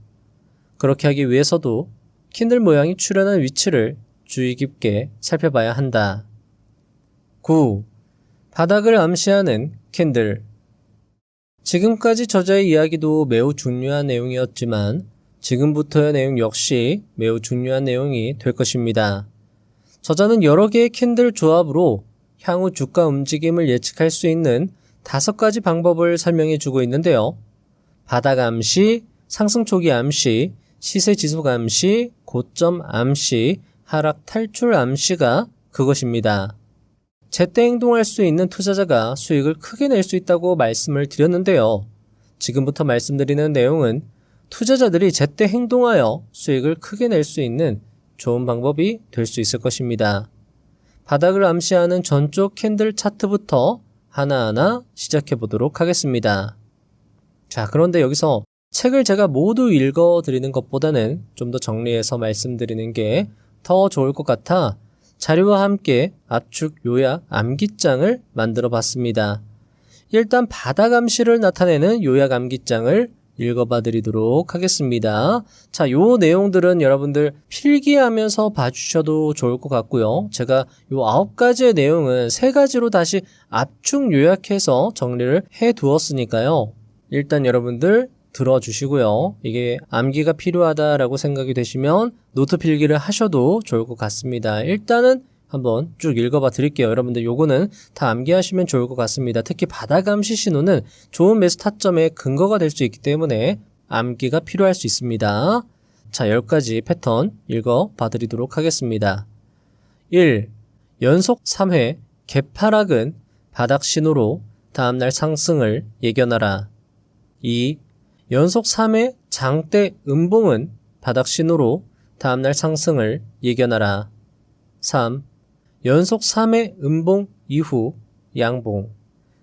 그렇게 하기 위해서도 캔들 모양이 출현한 위치를 주의 깊게 살펴봐야 한다. 9. 바닥을 암시하는 캔들. 지금까지 저자의 이야기도 매우 중요한 내용이었지만 지금부터의 내용 역시 매우 중요한 내용이 될 것입니다. 저자는 여러 개의 캔들 조합으로 향후 주가 움직임을 예측할 수 있는 5가지 방법을 설명해 주고 있는데요. 바닥 암시, 상승 초기 암시, 시세 지속 암시, 고점 암시, 하락 탈출 암시가 그것입니다. 제때 행동할 수 있는 투자자가 수익을 크게 낼 수 있다고 말씀을 드렸는데요. 지금부터 말씀드리는 내용은 투자자들이 제때 행동하여 수익을 크게 낼 수 있는 좋은 방법이 될 수 있을 것입니다. 바닥을 암시하는 전쪽 캔들 차트부터 하나하나 시작해 보도록 하겠습니다. 자, 그런데 여기서 책을 제가 모두 읽어드리는 것보다는 좀 더 정리해서 말씀드리는 게 더 좋을 것 같아 자료와 함께 압축 요약 암기장을 만들어 봤습니다. 일단 바닥 암시를 나타내는 요약 암기장을 읽어봐 드리도록 하겠습니다. 자, 요 내용들은 여러분들 필기하면서 봐주셔도 좋을 것 같고요. 제가 요 9가지의 내용은 3가지로 다시 압축 요약해서 정리를 해 두었으니까요. 일단 여러분들 들어주시고요. 이게 암기가 필요하다라고 생각이 되시면 노트 필기를 하셔도 좋을 것 같습니다. 일단은 한번 쭉 읽어봐 드릴게요. 여러분들 요거는 다 암기하시면 좋을 것 같습니다. 특히 바닥암시 신호는 좋은 매수 타점의 근거가 될 수 있기 때문에 암기가 필요할 수 있습니다. 자, 10가지 패턴 읽어봐 드리도록 하겠습니다. 1. 연속 3회 개파락은 바닥 신호로 다음날 상승을 예견하라. 2. 연속 3회 장대 음봉은 바닥 신호로 다음날 상승을 예견하라. 3. 연속 3회 음봉 이후 양봉,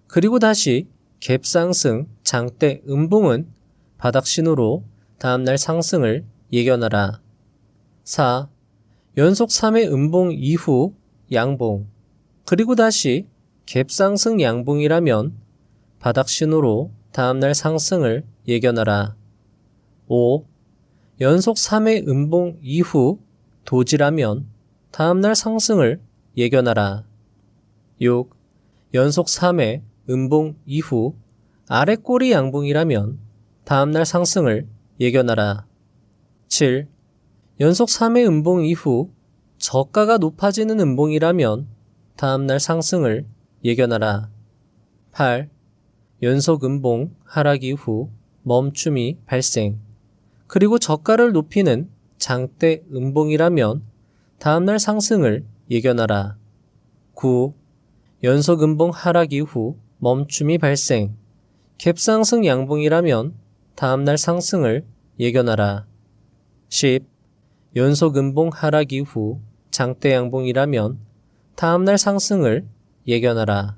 그리고 다시 갭상승 장대 음봉은 바닥 신호로 다음날 상승을 예견하라. 4. 연속 3회 음봉 이후 양봉, 그리고 다시 갭상승 양봉이라면 바닥 신호로 다음날 상승을 예견하라. 5. 연속 3회 음봉 이후 도지라면 다음날 상승을 예견하라. 6. 연속 3회 음봉 이후 아래꼬리 양봉이라면 다음날 상승을 예견하라. 7. 연속 3회 음봉 이후 저가가 높아지는 음봉이라면 다음날 상승을 예견하라. 8. 연속 음봉 하락 이후 멈춤이 발생, 그리고 저가를 높이는 장대 음봉이라면 다음날 상승을 예견하라. 9. 연속 음봉 하락 이후 멈춤이 발생, 갭상승 양봉이라면 다음날 상승을 예견하라. 10. 연속 음봉 하락 이후 장대 양봉이라면 다음날 상승을 예견하라.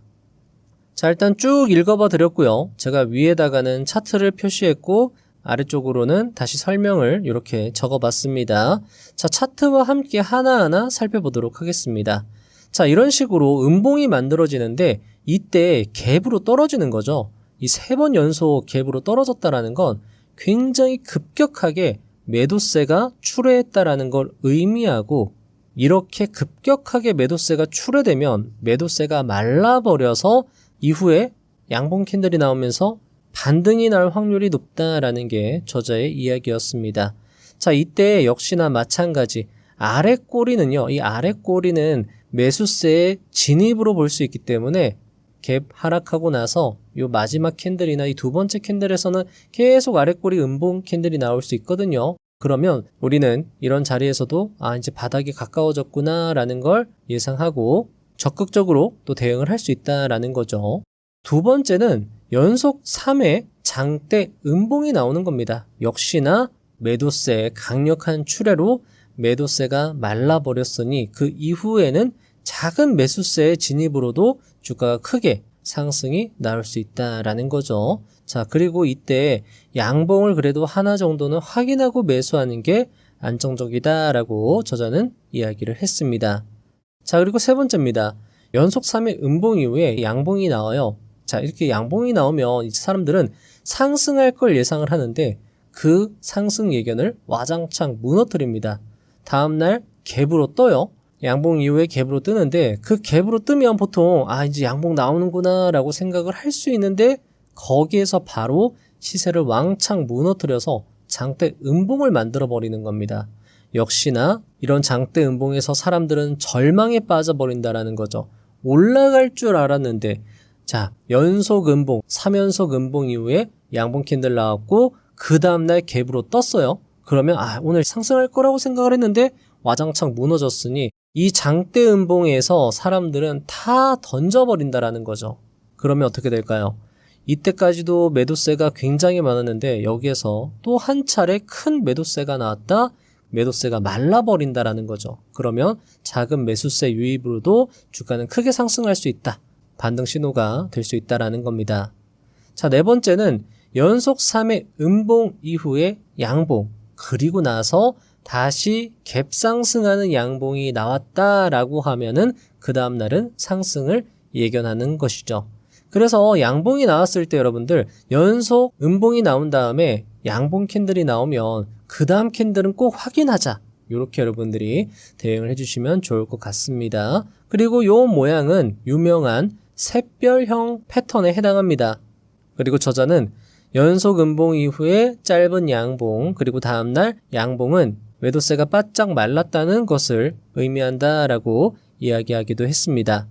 자, 일단 쭉 읽어봐 드렸고요. 제가 위에다가는 차트를 표시했고 아래쪽으로는 다시 설명을 이렇게 적어봤습니다. 자, 차트와 함께 하나하나 살펴보도록 하겠습니다. 자, 이런 식으로 음봉이 만들어지는데 이때 갭으로 떨어지는 거죠. 이 3번 연속 갭으로 떨어졌다라는 건 굉장히 급격하게 매도세가 출회했다라는 걸 의미하고, 이렇게 급격하게 매도세가 출회되면 매도세가 말라버려서 이후에 양봉 캔들이 나오면서 반등이 날 확률이 높다라는 게 저자의 이야기였습니다. 자, 이때 역시나 마찬가지 아래 꼬리는요, 이 아래 꼬리는 매수세의 진입으로 볼 수 있기 때문에 갭 하락하고 나서 요 마지막 캔들이나 이 두 번째 캔들에서는 계속 아래 꼬리 음봉 캔들이 나올 수 있거든요. 그러면 우리는 이런 자리에서도 이제 바닥이 가까워졌구나 라는 걸 예상하고 적극적으로 또 대응을 할 수 있다라는 거죠. 두 번째는 연속 3회 장대 음봉이 나오는 겁니다. 역시나 매도세의 강력한 출회로 매도세가 말라버렸으니 그 이후에는 작은 매수세의 진입으로도 주가가 크게 상승이 나올 수 있다라는 거죠. 자, 그리고 이때 양봉을 그래도 하나 정도는 확인하고 매수하는 게 안정적이다라고 저자는 이야기를 했습니다. 자, 그리고 세 번째입니다. 연속 3회 음봉 이후에 양봉이 나와요. 자, 이렇게 양봉이 나오면 이제 사람들은 상승할 걸 예상을 하는데 그 상승 예견을 와장창 무너뜨립니다. 다음날 갭으로 떠요. 양봉 이후에 갭으로 뜨는데 그 갭으로 뜨면 보통 이제 양봉 나오는구나 라고 생각을 할 수 있는데 거기에서 바로 시세를 왕창 무너뜨려서 장대 음봉을 만들어 버리는 겁니다. 역시나 이런 장대 음봉에서 사람들은 절망에 빠져버린다라는 거죠. 올라갈 줄 알았는데, 자, 연속 음봉, 3연속 음봉 이후에 양봉 캔들 나왔고 그 다음날 갭으로 떴어요. 그러면 오늘 상승할 거라고 생각을 했는데 와장창 무너졌으니 이 장대 음봉에서 사람들은 다 던져버린다라는 거죠. 그러면 어떻게 될까요? 이때까지도 매도세가 굉장히 많았는데 여기에서 또 한 차례 큰 매도세가 나왔다. 매도세가 말라버린다라는 거죠. 그러면 작은 매수세 유입으로도 주가는 크게 상승할 수 있다. 반등 신호가 될 수 있다라는 겁니다. 자, 네 번째는 연속 3회 음봉 이후에 양봉, 그리고 나서 다시 갭상승하는 양봉이 나왔다라고 하면은 그 다음날은 상승을 예견하는 것이죠. 그래서 양봉이 나왔을 때 여러분들 연속 음봉이 나온 다음에 양봉 캔들이 나오면 그 다음 캔들은 꼭 확인하자. 이렇게 여러분들이 대응을 해주시면 좋을 것 같습니다. 그리고 요 모양은 유명한 샛별형 패턴에 해당합니다. 그리고 저자는 연속 음봉 이후에 짧은 양봉, 그리고 다음날 양봉은 매도세가 바짝 말랐다는 것을 의미한다라고 이야기하기도 했습니다.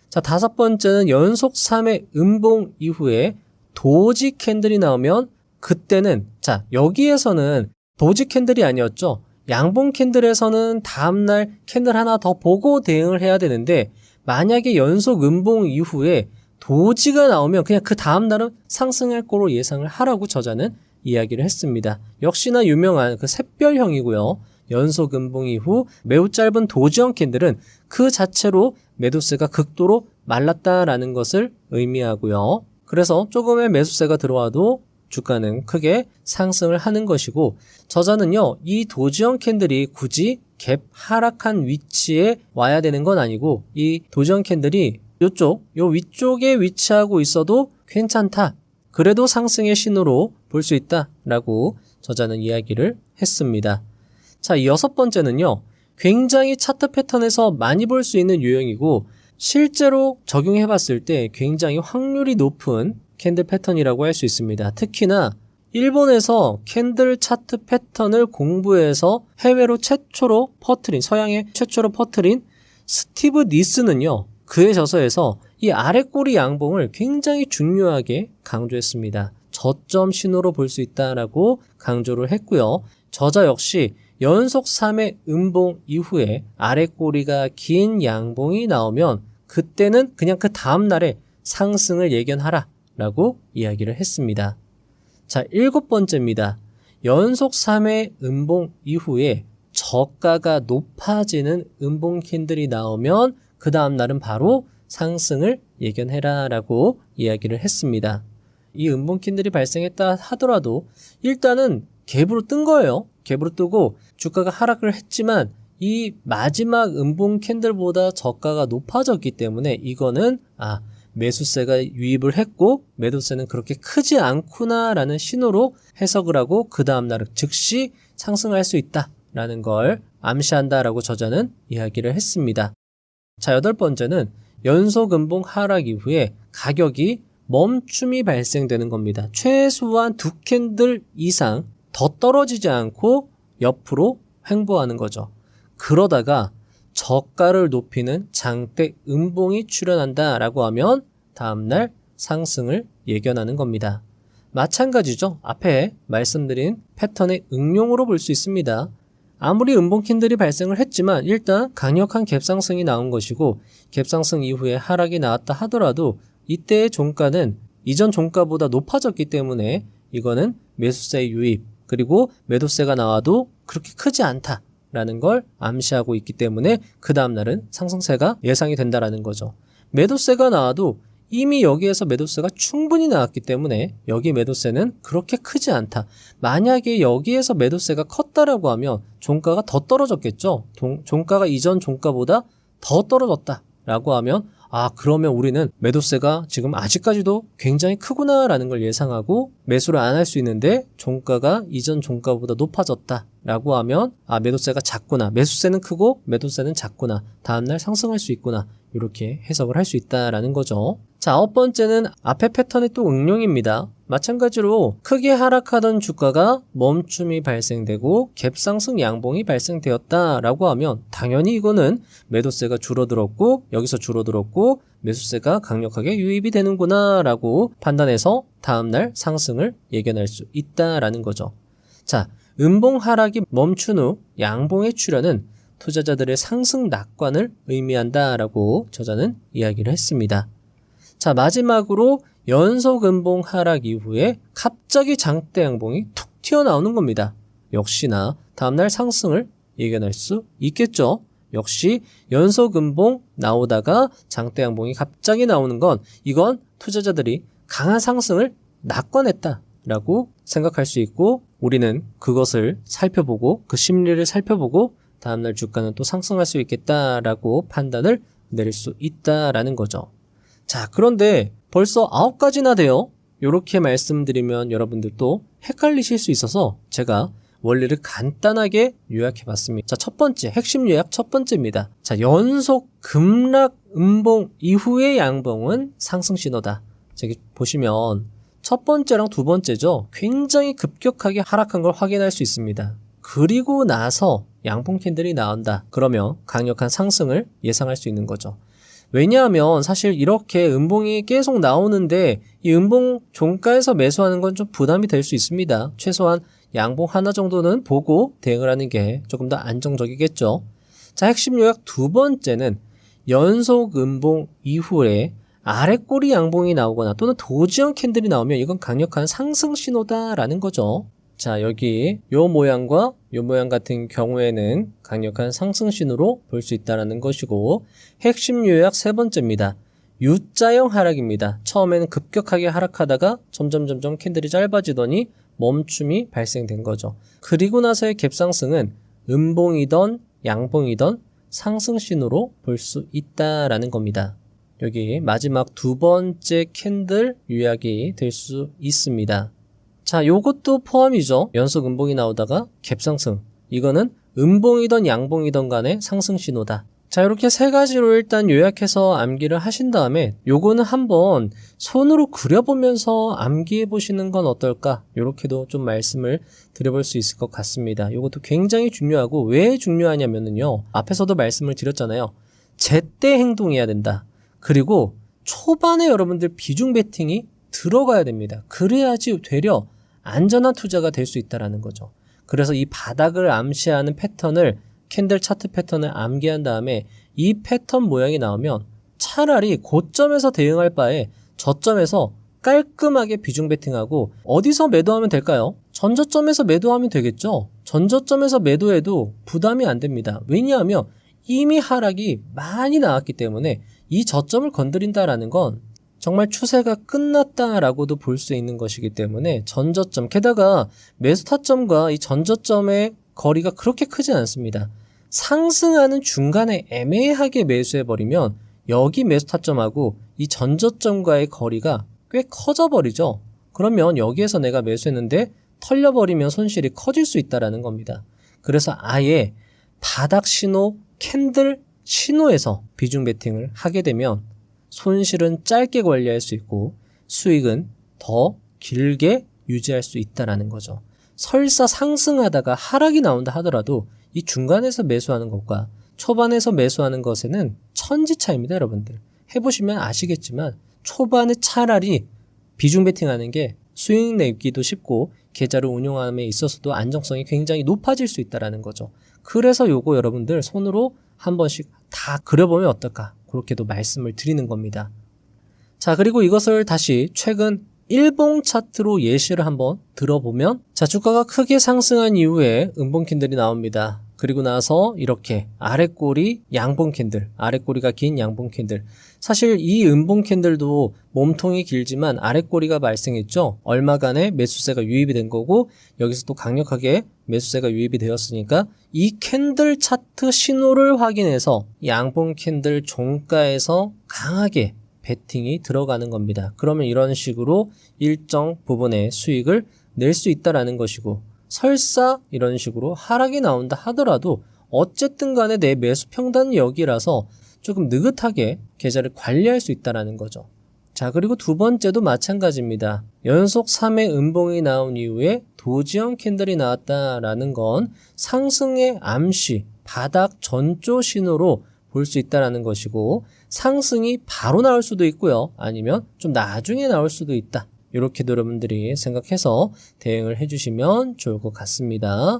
자, 다섯 번째는 연속 3회 음봉 이후에 도지 캔들이 나오면 그때는, 자, 여기에서는 도지 캔들이 아니었죠. 양봉 캔들에서는 다음날 캔들 하나 더 보고 대응을 해야 되는데, 만약에 연속 음봉 이후에 도지가 나오면 그냥 그 다음날은 상승할 거로 예상을 하라고 저자는 이야기를 했습니다. 역시나 유명한 그 샛별형이고요. 연속 음봉 이후 매우 짧은 도지형 캔들은 그 자체로 매도세가 극도로 말랐다라는 것을 의미하고요. 그래서 조금의 매수세가 들어와도 주가는 크게 상승을 하는 것이고, 저자는요, 이 도지형 캔들이 굳이 갭 하락한 위치에 와야 되는 건 아니고, 이 도지형 캔들이 요 위쪽에 위치하고 있어도 괜찮다. 그래도 상승의 신호로 볼 수 있다라고 저자는 이야기를 했습니다. 자, 이 여섯 번째는요, 굉장히 차트 패턴에서 많이 볼 수 있는 유형이고, 실제로 적용해 봤을 때 굉장히 확률이 높은 캔들 패턴이라고 할 수 있습니다. 특히나 일본에서 캔들 차트 패턴을 공부해서 해외로 최초로 퍼뜨린, 서양에 최초로 퍼뜨린 스티브 니스는요, 그의 저서에서 이 아랫꼬리 양봉을 굉장히 중요하게 강조했습니다. 저점 신호로 볼 수 있다라고 강조를 했고요. 저자 역시 연속 3회 음봉 이후에 아랫꼬리가 긴 양봉이 나오면 그때는 그냥 그 다음날에 상승을 예견하라 라고 이야기를 했습니다. 자, 일곱 번째입니다. 연속 3회 음봉 이후에 저가가 높아지는 음봉 캔들이 나오면 그 다음날은 바로 상승을 예견해라 라고 이야기를 했습니다. 이 음봉 캔들이 발생했다 하더라도 일단은 갭으로 뜬 거예요. 갭으로 뜨고 주가가 하락을 했지만 이 마지막 음봉 캔들보다 저가가 높아졌기 때문에 이거는 매수세가 유입을 했고 매도세는 그렇게 크지 않구나라는 신호로 해석을 하고 그 다음날은 즉시 상승할 수 있다라는 걸 암시한다라고 저자는 이야기를 했습니다. 자, 여덟 번째는 연속 음봉 하락 이후에 가격이 멈춤이 발생되는 겁니다. 최소한 두 캔들 이상 더 떨어지지 않고 옆으로 횡보하는 거죠. 그러다가 저가를 높이는 장대 음봉이 출현한다라고 하면 다음날 상승을 예견하는 겁니다. 마찬가지죠. 앞에 말씀드린 패턴의 응용으로 볼 수 있습니다. 아무리 음봉 캔들이 발생을 했지만 일단 강력한 갭상승이 나온 것이고 갭상승 이후에 하락이 나왔다 하더라도 이때의 종가는 이전 종가보다 높아졌기 때문에 이거는 매수세 유입 그리고 매도세가 나와도 그렇게 크지 않다라는 걸 암시하고 있기 때문에 그 다음날은 상승세가 예상이 된다라는 거죠. 매도세가 나와도 이미 여기에서 매도세가 충분히 나왔기 때문에 여기 매도세는 그렇게 크지 않다. 만약에 여기에서 매도세가 컸다라고 하면 종가가 더 떨어졌겠죠. 종가가 이전 종가보다 더 떨어졌다라고 하면 그러면 우리는 매도세가 지금 아직까지도 굉장히 크구나라는 걸 예상하고 매수를 안 할 수 있는데 종가가 이전 종가보다 높아졌다라고 하면 매도세가 작구나. 매수세는 크고 매도세는 작구나. 다음날 상승할 수 있구나. 이렇게 해석을 할 수 있다라는 거죠. 자, 아홉 번째는 앞에 패턴의 또 응용입니다. 마찬가지로 크게 하락하던 주가가 멈춤이 발생되고 갭상승 양봉이 발생되었다라고 하면 당연히 이거는 매도세가 줄어들었고 여기서 줄어들었고 매수세가 강력하게 유입이 되는구나 라고 판단해서 다음날 상승을 예견할 수 있다라는 거죠. 자, 음봉 하락이 멈춘 후 양봉의 출현은 투자자들의 상승 낙관을 의미한다라고 저자는 이야기를 했습니다. 자, 마지막으로 연속 음봉 하락 이후에 갑자기 장대 양봉이 툭 튀어나오는 겁니다. 역시나 다음날 상승을 예견할 수 있겠죠. 역시 연속 음봉 나오다가 장대 양봉이 갑자기 나오는 건 이건 투자자들이 강한 상승을 낙관했다라고 생각할 수 있고 우리는 그것을 살펴보고 그 심리를 살펴보고 다음날 주가는 또 상승할 수 있겠다라고 판단을 내릴 수 있다라는 거죠. 자, 그런데 벌써 9가지나 돼요. 이렇게 말씀드리면 여러분들도 헷갈리실 수 있어서 제가 원리를 간단하게 요약해 봤습니다. 자, 첫 번째, 핵심 요약 첫 번째입니다. 자, 연속 급락 음봉 이후의 양봉은 상승 신호다. 저기 보시면 첫 번째랑 두 번째죠. 굉장히 급격하게 하락한 걸 확인할 수 있습니다. 그리고 나서 양봉 캔들이 나온다. 그러면 강력한 상승을 예상할 수 있는 거죠. 왜냐하면 사실 이렇게 음봉이 계속 나오는데 이 음봉 종가에서 매수하는 건 좀 부담이 될 수 있습니다. 최소한 양봉 하나 정도는 보고 대응을 하는 게 조금 더 안정적이겠죠. 자, 핵심 요약 두 번째는 연속 음봉 이후에 아래꼬리 양봉이 나오거나 또는 도지형 캔들이 나오면 이건 강력한 상승 신호다라는 거죠. 자, 여기 요 모양과 요 모양 같은 경우에는 강력한 상승 신호로 볼 수 있다는 것이고, 핵심 요약 세 번째입니다. U자형 하락입니다. 처음에는 급격하게 하락하다가 점점 캔들이 짧아지더니 멈춤이 발생된 거죠. 그리고 나서의 갭상승은 음봉이던 양봉이던 상승 신호로 볼 수 있다라는 겁니다. 여기 마지막 두 번째 캔들 요약이 될 수 있습니다. 자, 요것도 포함이죠. 연속 음봉이 나오다가 갭상승. 이거는 음봉이던 양봉이던 간의 상승 신호다. 자, 이렇게 세 가지로 일단 요약해서 암기를 하신 다음에 요거는 한번 손으로 그려보면서 암기해 보시는 건 어떨까? 요렇게도 좀 말씀을 드려볼 수 있을 것 같습니다. 요것도 굉장히 중요하고 왜 중요하냐면요. 앞에서도 말씀을 드렸잖아요. 제때 행동해야 된다. 그리고 초반에 여러분들 비중 베팅이 들어가야 됩니다. 그래야지 되려 안전한 투자가 될 수 있다는 거죠. 그래서 이 바닥을 암시하는 패턴을 캔들 차트 패턴을 암기한 다음에 이 패턴 모양이 나오면 차라리 고점에서 대응할 바에 저점에서 깔끔하게 비중 베팅하고 어디서 매도하면 될까요? 전저점에서 매도하면 되겠죠. 전저점에서 매도해도 부담이 안 됩니다. 왜냐하면 이미 하락이 많이 나왔기 때문에 이 저점을 건드린다라는 건 정말 추세가 끝났다라고도 볼 수 있는 것이기 때문에 전저점, 게다가 매수 타점과 이 전저점의 거리가 그렇게 크지 않습니다. 상승하는 중간에 애매하게 매수해버리면 여기 매수 타점하고 이 전저점과의 거리가 꽤 커져버리죠. 그러면 여기에서 내가 매수했는데 털려버리면 손실이 커질 수 있다는 겁니다. 그래서 아예 바닥 신호, 캔들 신호에서 비중 베팅을 하게 되면 손실은 짧게 관리할 수 있고 수익은 더 길게 유지할 수 있다는 거죠. 설사 상승하다가 하락이 나온다 하더라도 이 중간에서 매수하는 것과 초반에서 매수하는 것에는 천지 차이입니다, 여러분들. 해보시면 아시겠지만 초반에 차라리 비중 베팅하는 게 수익 내기도 쉽고 계좌를 운용함에 있어서도 안정성이 굉장히 높아질 수 있다는 거죠. 그래서 요거 여러분들 손으로 한 번씩 다 그려보면 어떨까? 그렇게도 말씀을 드리는 겁니다. 자, 그리고 이것을 다시 최근 일봉 차트로 예시를 한번 들어보면, 자, 주가가 크게 상승한 이후에 음봉 캔들이 나옵니다. 그리고 나서 이렇게 아랫꼬리 양봉 캔들, 아랫꼬리가 긴 양봉 캔들. 사실 이 음봉 캔들도 몸통이 길지만 아랫꼬리가 발생했죠. 얼마간의 매수세가 유입이 된 거고 여기서 또 강력하게 매수세가 유입이 되었으니까 이 캔들 차트 신호를 확인해서 양봉 캔들 종가에서 강하게 베팅이 들어가는 겁니다. 그러면 이런 식으로 일정 부분의 수익을 낼 수 있다라는 것이고, 설사 이런 식으로 하락이 나온다 하더라도 어쨌든 간에 내 매수 평단 여기라서 조금 느긋하게 계좌를 관리할 수 있다라는 거죠. 자, 그리고 두 번째도 마찬가지입니다. 연속 3회 음봉이 나온 이후에 도지형 캔들이 나왔다라는 건 상승의 암시, 바닥 전조 신호로 볼 수 있다라는 것이고, 상승이 바로 나올 수도 있고요. 아니면 좀 나중에 나올 수도 있다. 이렇게도 여러분들이 생각해서 대응을 해주시면 좋을 것 같습니다.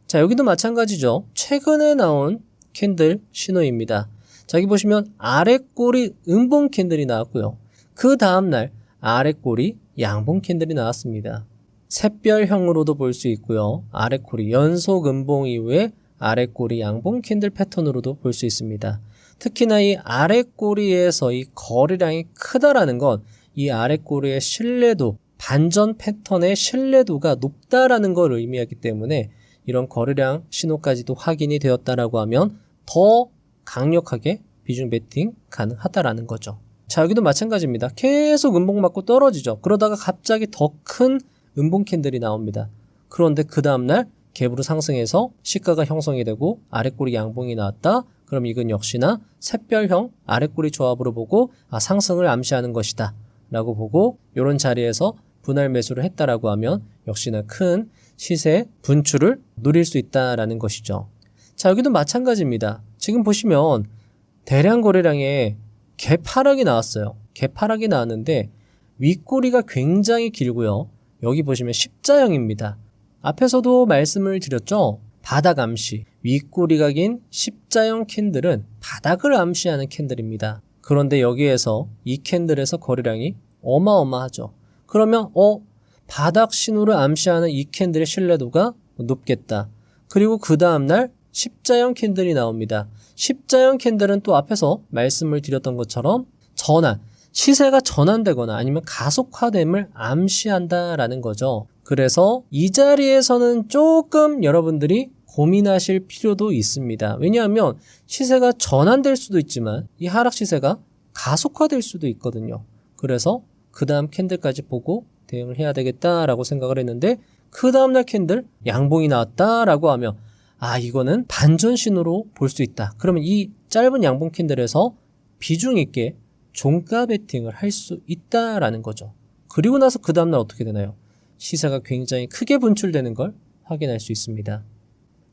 자, 여기도 마찬가지죠. 최근에 나온 캔들 신호입니다. 자, 여기 보시면 아랫꼬리 음봉 캔들이 나왔고요. 그 다음날 아랫꼬리 양봉 캔들이 나왔습니다. 샛별형으로도 볼 수 있고요. 아랫꼬리 연속 음봉 이후에 아랫꼬리 양봉 캔들 패턴으로도 볼 수 있습니다. 특히나 이 아랫꼬리에서 이 거래량이 크다라는 건 이 아랫꼬리의 신뢰도, 반전 패턴의 신뢰도가 높다라는 걸 의미하기 때문에 이런 거래량 신호까지도 확인이 되었다라고 하면 더 강력하게 비중 베팅 가능하다라는 거죠. 자, 여기도 마찬가지입니다. 계속 음봉 맞고 떨어지죠. 그러다가 갑자기 더 큰 음봉 캔들이 나옵니다. 그런데 그 다음날 갭으로 상승해서 시가가 형성이 되고 아랫꼬리 양봉이 나왔다. 그럼 이건 역시나 샛별형 아랫꼬리 조합으로 보고 상승을 암시하는 것이다 라고 보고 이런 자리에서 분할 매수를 했다라고 하면 역시나 큰 시세 분출을 노릴 수 있다라는 것이죠. 자, 여기도 마찬가지입니다. 지금 보시면 대량 거래량에 개파락이 나왔어요. 개파락이 나왔는데 윗꼬리가 굉장히 길고요. 여기 보시면 십자형입니다. 앞에서도 말씀을 드렸죠. 바닥 암시, 윗꼬리가 긴 십자형 캔들은 바닥을 암시하는 캔들입니다. 그런데 여기에서 이 캔들에서 거래량이 어마어마하죠. 그러면 바닥 신호를 암시하는 이 캔들의 신뢰도가 높겠다. 그리고 그 다음날 십자형 캔들이 나옵니다. 십자형 캔들은 또 앞에서 말씀을 드렸던 것처럼 전환, 시세가 전환되거나 아니면 가속화됨을 암시한다라는 거죠. 그래서 이 자리에서는 조금 여러분들이 고민하실 필요도 있습니다. 왜냐하면 시세가 전환될 수도 있지만 이 하락 시세가 가속화될 수도 있거든요. 그래서 그 다음 캔들까지 보고 대응을 해야 되겠다라고 생각을 했는데 그 다음날 캔들 양봉이 나왔다라고 하면 이거는 반전 신호로 볼 수 있다. 그러면 이 짧은 양봉 캔들에서 비중 있게 종가 베팅을 할 수 있다라는 거죠. 그리고 나서 그 다음날 어떻게 되나요? 시세가 굉장히 크게 분출되는 걸 확인할 수 있습니다.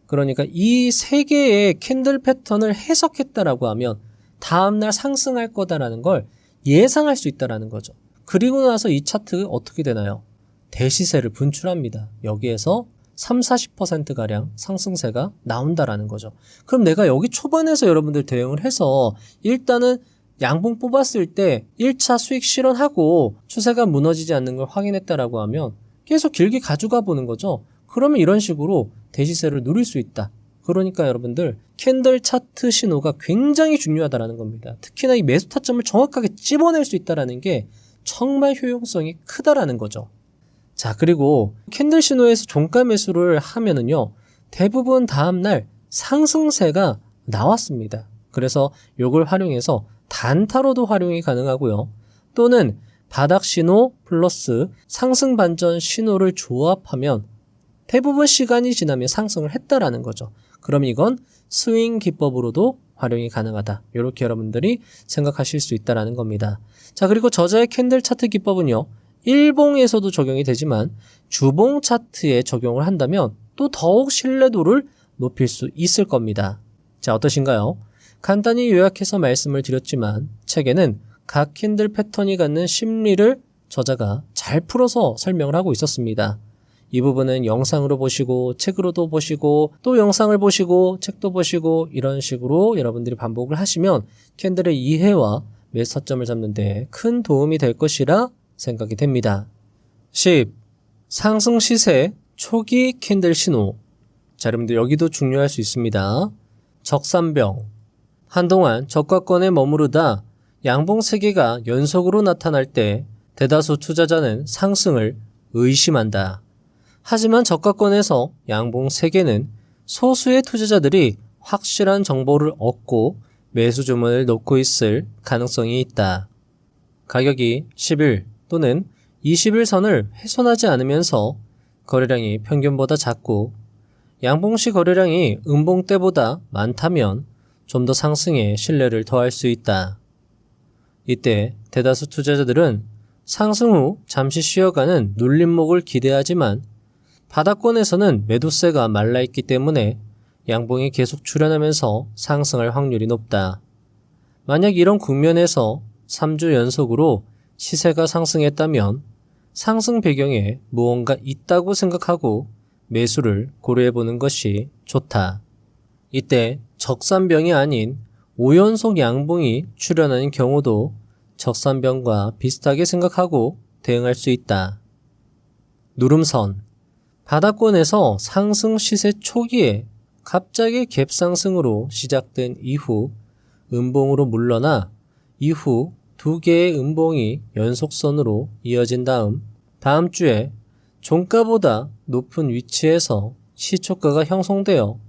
그러니까 이 세 개의 캔들 패턴을 해석했다라고 하면 다음날 상승할 거다라는 걸 예상할 수 있다라는 거죠. 그리고 나서 이 차트 어떻게 되나요? 대시세를 분출합니다. 여기에서 30-40%가량 상승세가 나온다라는 거죠. 그럼 내가 여기 초반에서 여러분들 대응을 해서 일단은 양봉 뽑았을 때 1차 수익 실현하고 추세가 무너지지 않는 걸 확인했다라고 하면 계속 길게 가져가 보는 거죠. 그러면 이런 식으로 대시세를 누릴 수 있다. 그러니까 여러분들 캔들 차트 신호가 굉장히 중요하다라는 겁니다. 특히나 이 매수 타점을 정확하게 찝어낼 수 있다라는 게 정말 효용성이 크다라는 거죠. 자, 그리고 캔들 신호에서 종가 매수를 하면은요, 대부분 다음날 상승세가 나왔습니다. 그래서 이걸 활용해서 단타로도 활용이 가능하고요. 또는 바닥 신호 플러스 상승 반전 신호를 조합하면 대부분 시간이 지나면 상승을 했다라는 거죠. 그럼 이건 스윙 기법으로도 활용이 가능하다. 이렇게 여러분들이 생각하실 수 있다라는 겁니다. 자, 그리고 저자의 캔들 차트 기법은요, 일봉에서도 적용이 되지만 주봉 차트에 적용을 한다면 또 더욱 신뢰도를 높일 수 있을 겁니다. 자, 어떠신가요? 간단히 요약해서 말씀을 드렸지만 책에는 각 캔들 패턴이 갖는 심리를 저자가 잘 풀어서 설명을 하고 있었습니다. 이 부분은 영상으로 보시고 책으로도 보시고 또 영상을 보시고 책도 보시고 이런 식으로 여러분들이 반복을 하시면 캔들의 이해와 매수 타점을 잡는 데 큰 도움이 될 것이라 생각이 됩니다. 10. 상승 시세 초기 캔들 신호. 자, 여러분들 여기도 중요할 수 있습니다. 적산병. 한동안 저가권에 머무르다 양봉 3개가 연속으로 나타날 때 대다수 투자자는 상승을 의심한다. 하지만 저가권에서 양봉 3개는 소수의 투자자들이 확실한 정보를 얻고 매수 주문을 놓고 있을 가능성이 있다. 가격이 10일 또는 20일 선을 훼손하지 않으면서 거래량이 평균보다 작고 양봉시 거래량이 음봉 때보다 많다면 좀 더 상승에 신뢰를 더할 수 있다. 이때 대다수 투자자들은 상승 후 잠시 쉬어가는 눌림목을 기대하지만 바닥권에서는 매도세가 말라있기 때문에 양봉이 계속 출현하면서 상승할 확률이 높다. 만약 이런 국면에서 3주 연속으로 시세가 상승했다면 상승 배경에 무언가 있다고 생각하고 매수를 고려해보는 것이 좋다. 이때 적산병이 아닌 5연속 양봉이 출현하는 경우도 적산병과 비슷하게 생각하고 대응할 수 있다. 누름선. 바닥권에서 상승 시세 초기에 갑자기 갭상승으로 시작된 이후 음봉으로 물러나 이후 2개의 음봉이 연속선으로 이어진 다음 주에 종가보다 높은 위치에서 시초가가 형성되어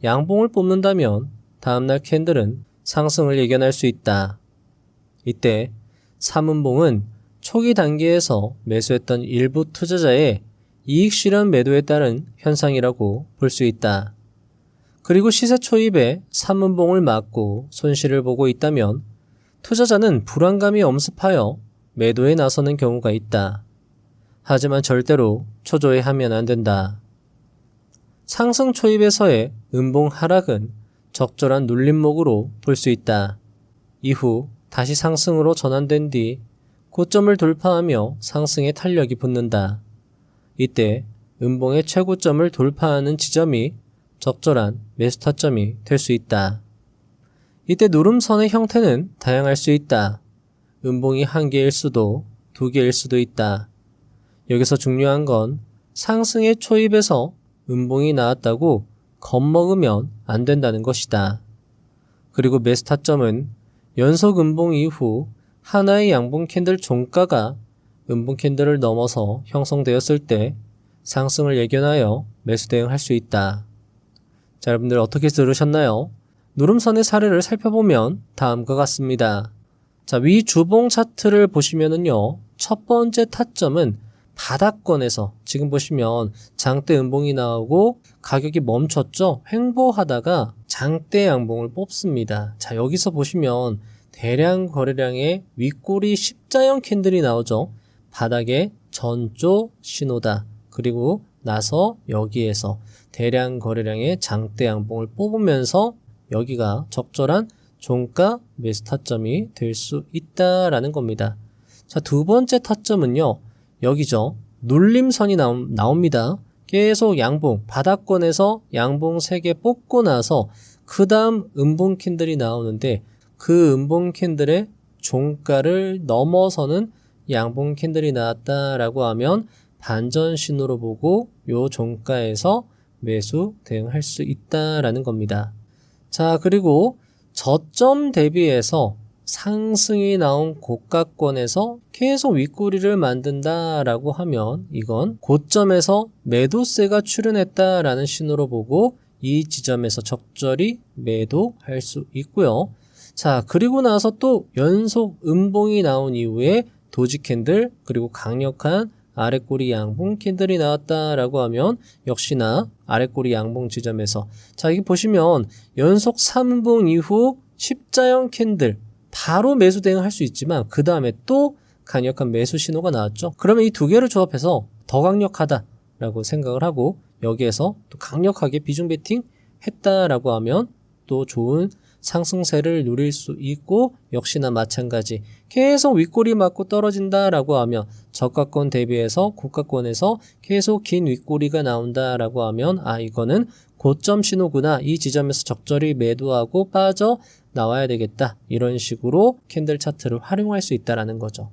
양봉을 뽑는다면 다음날 캔들은 상승을 예견할 수 있다. 이때 3음봉은 초기 단계에서 매수했던 일부 투자자의 이익 실현 매도에 따른 현상이라고 볼 수 있다. 그리고 시세 초입에 3음봉을 맞고 손실을 보고 있다면 투자자는 불안감이 엄습하여 매도에 나서는 경우가 있다. 하지만 절대로 초조해하면 안 된다. 상승 초입에서의 음봉 하락은 적절한 눌림목으로 볼 수 있다. 이후 다시 상승으로 전환된 뒤 고점을 돌파하며 상승의 탄력이 붙는다. 이때 음봉의 최고점을 돌파하는 지점이 적절한 매수 타점이 될 수 있다. 이때 누름선의 형태는 다양할 수 있다. 음봉이 한 개일 수도 두 개일 수도 있다. 여기서 중요한 건 상승의 초입에서 음봉이 나왔다고 겁먹으면 안 된다는 것이다. 그리고 매수 타점은 연속 음봉 이후 하나의 양봉 캔들 종가가 음봉 캔들을 넘어서 형성되었을 때 상승을 예견하여 매수 대응할 수 있다. 자, 여러분들 어떻게 들으셨나요? 누름선의 사례를 살펴보면 다음과 같습니다. 자, 위 주봉 차트를 보시면은요, 첫 번째 타점은 바닥권에서 지금 보시면 장대 음봉이 나오고 가격이 멈췄죠? 횡보하다가 장대 양봉을 뽑습니다. 자, 여기서 보시면 대량 거래량의 윗꼬리 십자형 캔들이 나오죠? 바닥에 전조 신호다. 그리고 나서 여기에서 대량 거래량의 장대 양봉을 뽑으면서 여기가 적절한 종가 매수 타점이 될 수 있다라는 겁니다. 자, 두 번째 타점은요, 여기죠. 눌림선이 나옵니다. 계속 양봉, 바닥권에서 양봉 3개 뽑고 나서 그 다음 음봉 캔들이 나오는데 그 음봉 캔들의 종가를 넘어서는 양봉 캔들이 나왔다라고 하면 반전 신호로 보고 요 종가에서 매수 대응할 수 있다라는 겁니다. 자, 그리고 저점 대비해서 상승이 나온 고가권에서 계속 윗꼬리를 만든다라고 하면 이건 고점에서 매도세가 출현했다라는 신호로 보고 이 지점에서 적절히 매도할 수 있고요. 자, 그리고 나서 또 연속 음봉이 나온 이후에 도지 캔들 그리고 강력한 아랫꼬리 양봉 캔들이 나왔다라고 하면 역시나 아랫꼬리 양봉 지점에서 자, 여기 보시면 연속 3봉 이후 십자형 캔들 바로 매수 대응할 수 있지만 그 다음에 또 강력한 매수 신호가 나왔죠. 그러면 이 두 개를 조합해서 더 강력하다라고 생각을 하고 여기에서 또 강력하게 비중 베팅 했다라고 하면 또 좋은 상승세를 누릴 수 있고 역시나 마찬가지 계속 윗꼬리 맞고 떨어진다라고 하면 저가권 대비해서 고가권에서 계속 긴 윗꼬리가 나온다라고 하면 아, 이거는 고점 신호구나. 이 지점에서 적절히 매도하고 빠져 나와야 되겠다. 이런 식으로 캔들 차트를 활용할 수 있다라는 거죠.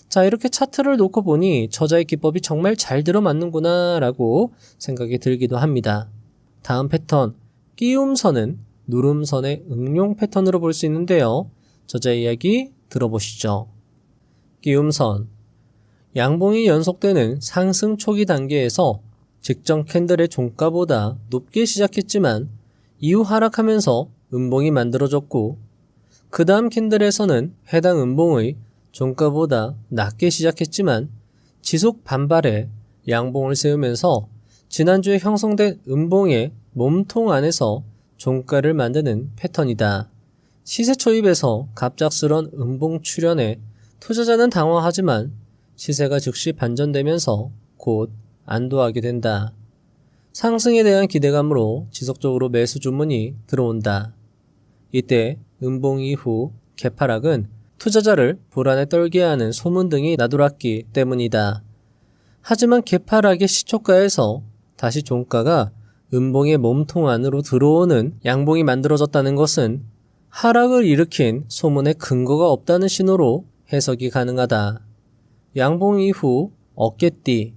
자, 이렇게 차트를 놓고 보니 저자의 기법이 정말 잘 들어맞는구나 라고 생각이 들기도 합니다. 다음 패턴, 끼움선은 누름선의 응용 패턴으로 볼 수 있는데요. 저자의 이야기 들어보시죠. 끼움선, 양봉이 연속되는 상승 초기 단계에서 직전 캔들의 종가보다 높게 시작했지만 이후 하락하면서 음봉이 만들어졌고 그 다음 캔들에서는 해당 음봉의 종가보다 낮게 시작했지만 지속 반발해 양봉을 세우면서 지난주에 형성된 음봉의 몸통 안에서 종가를 만드는 패턴이다. 시세 초입에서 갑작스런 음봉 출현에 투자자는 당황하지만 시세가 즉시 반전되면서 곧 안도하게 된다. 상승에 대한 기대감으로 지속적으로 매수 주문이 들어온다. 이때 음봉 이후 개파락은 투자자를 불안에 떨게 하는 소문 등이 나돌았기 때문이다. 하지만 개파락의 시초가에서 다시 종가가 음봉의 몸통 안으로 들어오는 양봉이 만들어졌다는 것은 하락을 일으킨 소문에 근거가 없다는 신호로 해석이 가능하다. 양봉 이후 어깨띠,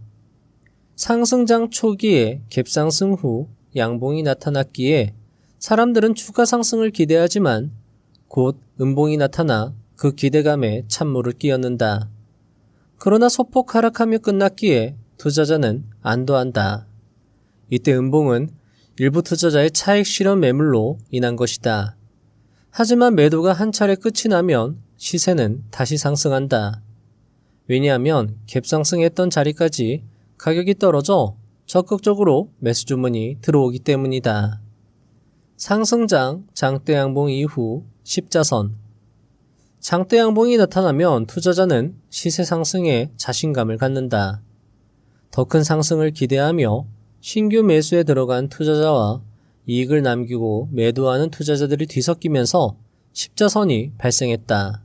상승장 초기에 갭상승 후 양봉이 나타났기에 사람들은 추가 상승을 기대하지만 곧 음봉이 나타나 그 기대감에 찬물을 끼얹는다. 그러나 소폭 하락하며 끝났기에 투자자는 안도한다. 이때 음봉은 일부 투자자의 차익 실현 매물로 인한 것이다. 하지만 매도가 한 차례 끝이 나면 시세는 다시 상승한다. 왜냐하면 갭상승했던 자리까지 가격이 떨어져 적극적으로 매수 주문이 들어오기 때문이다. 상승장 장대 양봉 이후 십자선, 장대 양봉이 나타나면 투자자는 시세 상승에 자신감을 갖는다. 더 큰 상승을 기대하며 신규 매수에 들어간 투자자와 이익을 남기고 매도하는 투자자들이 뒤섞이면서 십자선이 발생했다.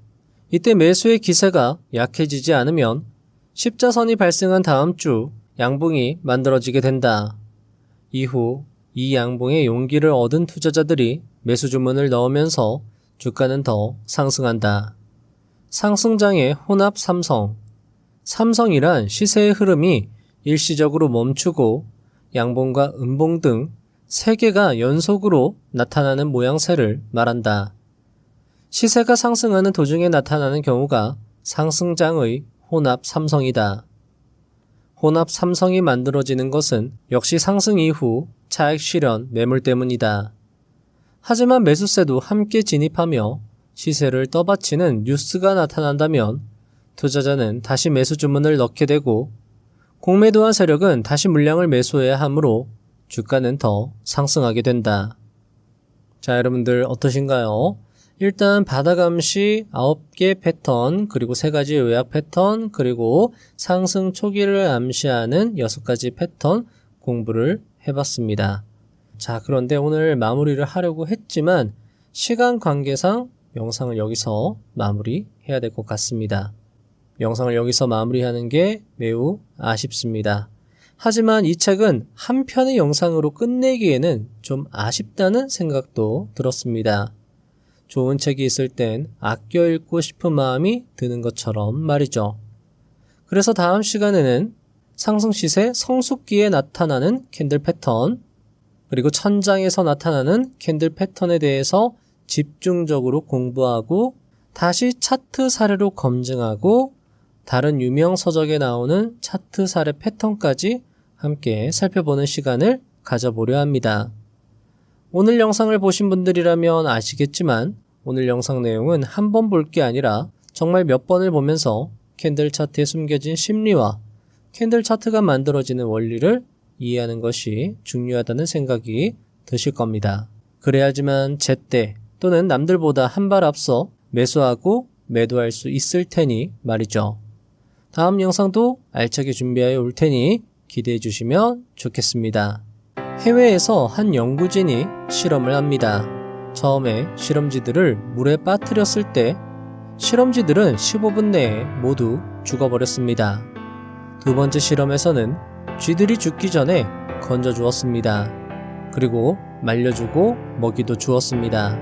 이때 매수의 기세가 약해지지 않으면 십자선이 발생한 다음 주 양봉이 만들어지게 된다. 이후 이 양봉의 용기를 얻은 투자자들이 매수 주문을 넣으면서 주가는 더 상승한다. 상승장의 혼합 삼성. 삼성이란 시세의 흐름이 일시적으로 멈추고 양봉과 음봉 등 3개가 연속으로 나타나는 모양새를 말한다. 시세가 상승하는 도중에 나타나는 경우가 상승장의 혼합 삼성이다. 혼합 삼성이 만들어지는 것은 역시 상승 이후 차익 실현 매물 때문이다. 하지만 매수세도 함께 진입하며 시세를 떠받치는 뉴스가 나타난다면 투자자는 다시 매수 주문을 넣게 되고 공매도한 세력은 다시 물량을 매수해야 하므로 주가는 더 상승하게 된다. 자, 여러분들 어떠신가요? 일단 바닥암시 9개 패턴, 그리고 3가지 요약 패턴, 그리고 상승 초기를 암시하는 6가지 패턴 공부를 해봤습니다. 자, 그런데 오늘 마무리를 하려고 했지만 시간 관계상 영상을 여기서 마무리해야 될 것 같습니다. 영상을 여기서 마무리하는 게 매우 아쉽습니다. 하지만 이 책은 한 편의 영상으로 끝내기에는 좀 아쉽다는 생각도 들었습니다. 좋은 책이 있을 땐 아껴 읽고 싶은 마음이 드는 것처럼 말이죠. 그래서 다음 시간에는 상승시세 성숙기에 나타나는 캔들 패턴, 그리고 천장에서 나타나는 캔들 패턴에 대해서 집중적으로 공부하고 다시 차트 사례로 검증하고 다른 유명 서적에 나오는 차트 사례 패턴까지 함께 살펴보는 시간을 가져보려 합니다. 오늘 영상을 보신 분들이라면 아시겠지만 오늘 영상 내용은 한 번 볼 게 아니라 정말 몇 번을 보면서 캔들 차트에 숨겨진 심리와 캔들 차트가 만들어지는 원리를 이해하는 것이 중요하다는 생각이 드실 겁니다. 그래야지만 제때 또는 남들보다 한 발 앞서 매수하고 매도할 수 있을 테니 말이죠. 다음 영상도 알차게 준비하여 올 테니 기대해 주시면 좋겠습니다. 해외에서 한 연구진이 실험을 합니다. 처음에 실험쥐들을 물에 빠뜨렸을 때 실험쥐들은 15분 내에 모두 죽어버렸습니다. 두 번째 실험에서는 쥐들이 죽기 전에 건져 주었습니다. 그리고 말려주고 먹이도 주었습니다.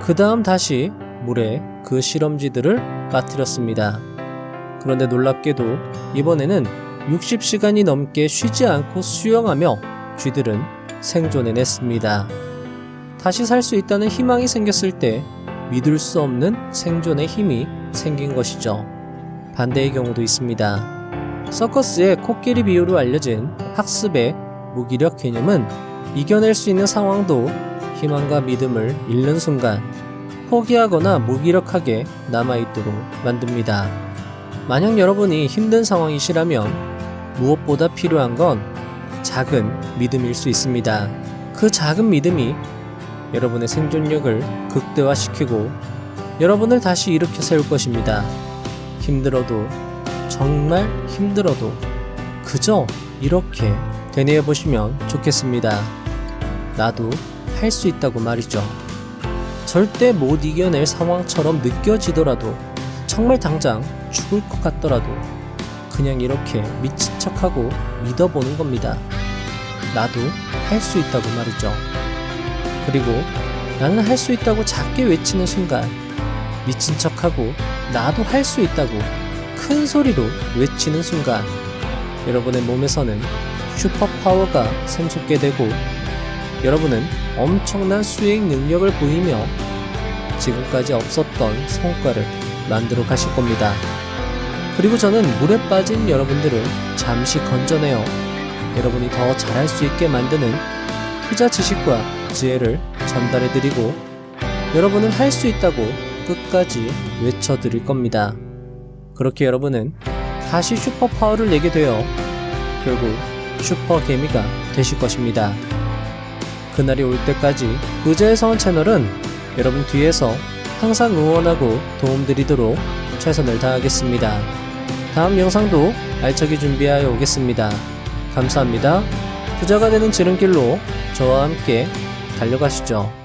그 다음 다시 물에 그 실험쥐들을 빠뜨렸습니다. 그런데 놀랍게도 이번에는 60시간이 넘게 쉬지 않고 수영하며 쥐들은 생존해냈습니다. 다시 살 수 있다는 희망이 생겼을 때 믿을 수 없는 생존의 힘이 생긴 것이죠. 반대의 경우도 있습니다. 서커스의 코끼리 비유로 알려진 학습의 무기력 개념은 이겨낼 수 있는 상황도 희망과 믿음을 잃는 순간 포기하거나 무기력하게 남아있도록 만듭니다. 만약 여러분이 힘든 상황이시라면 무엇보다 필요한 건 작은 믿음일 수 있습니다. 그 작은 믿음이 여러분의 생존력을 극대화시키고 여러분을 다시 일으켜 세울 것입니다. 힘들어도, 정말 힘들어도 그저 이렇게 되뇌어 보시면 좋겠습니다. 나도 할 수 있다고 말이죠. 절대 못 이겨낼 상황처럼 느껴지더라도, 정말 당장 죽을 것 같더라도 그냥 이렇게 미친 척하고 믿어보는 겁니다. 나도 할 수 있다고 말이죠. 그리고 나는 할 수 있다고 작게 외치는 순간 미친 척하고 나도 할 수 있다고 큰 소리로 외치는 순간 여러분의 몸에서는 슈퍼파워가 샘솟게 되고 여러분은 엄청난 수행 능력을 보이며 지금까지 없었던 성과를 만들어 가실 겁니다. 그리고 저는 물에 빠진 여러분들을 잠시 건져내어 여러분이 더 잘할 수 있게 만드는 투자 지식과 지혜를 전달해드리고 여러분은 할 수 있다고 끝까지 외쳐드릴 겁니다. 그렇게 여러분은 다시 슈퍼파워를 내게 되어 결국 슈퍼개미가 되실 것입니다. 그날이 올 때까지 의자의 서원 채널은 여러분 뒤에서 항상 응원하고 도움드리도록 최선을 다하겠습니다. 다음 영상도 알차게 준비하여 오겠습니다. 감사합니다. 부자가 되는 지름길로 저와 함께 달려가시죠.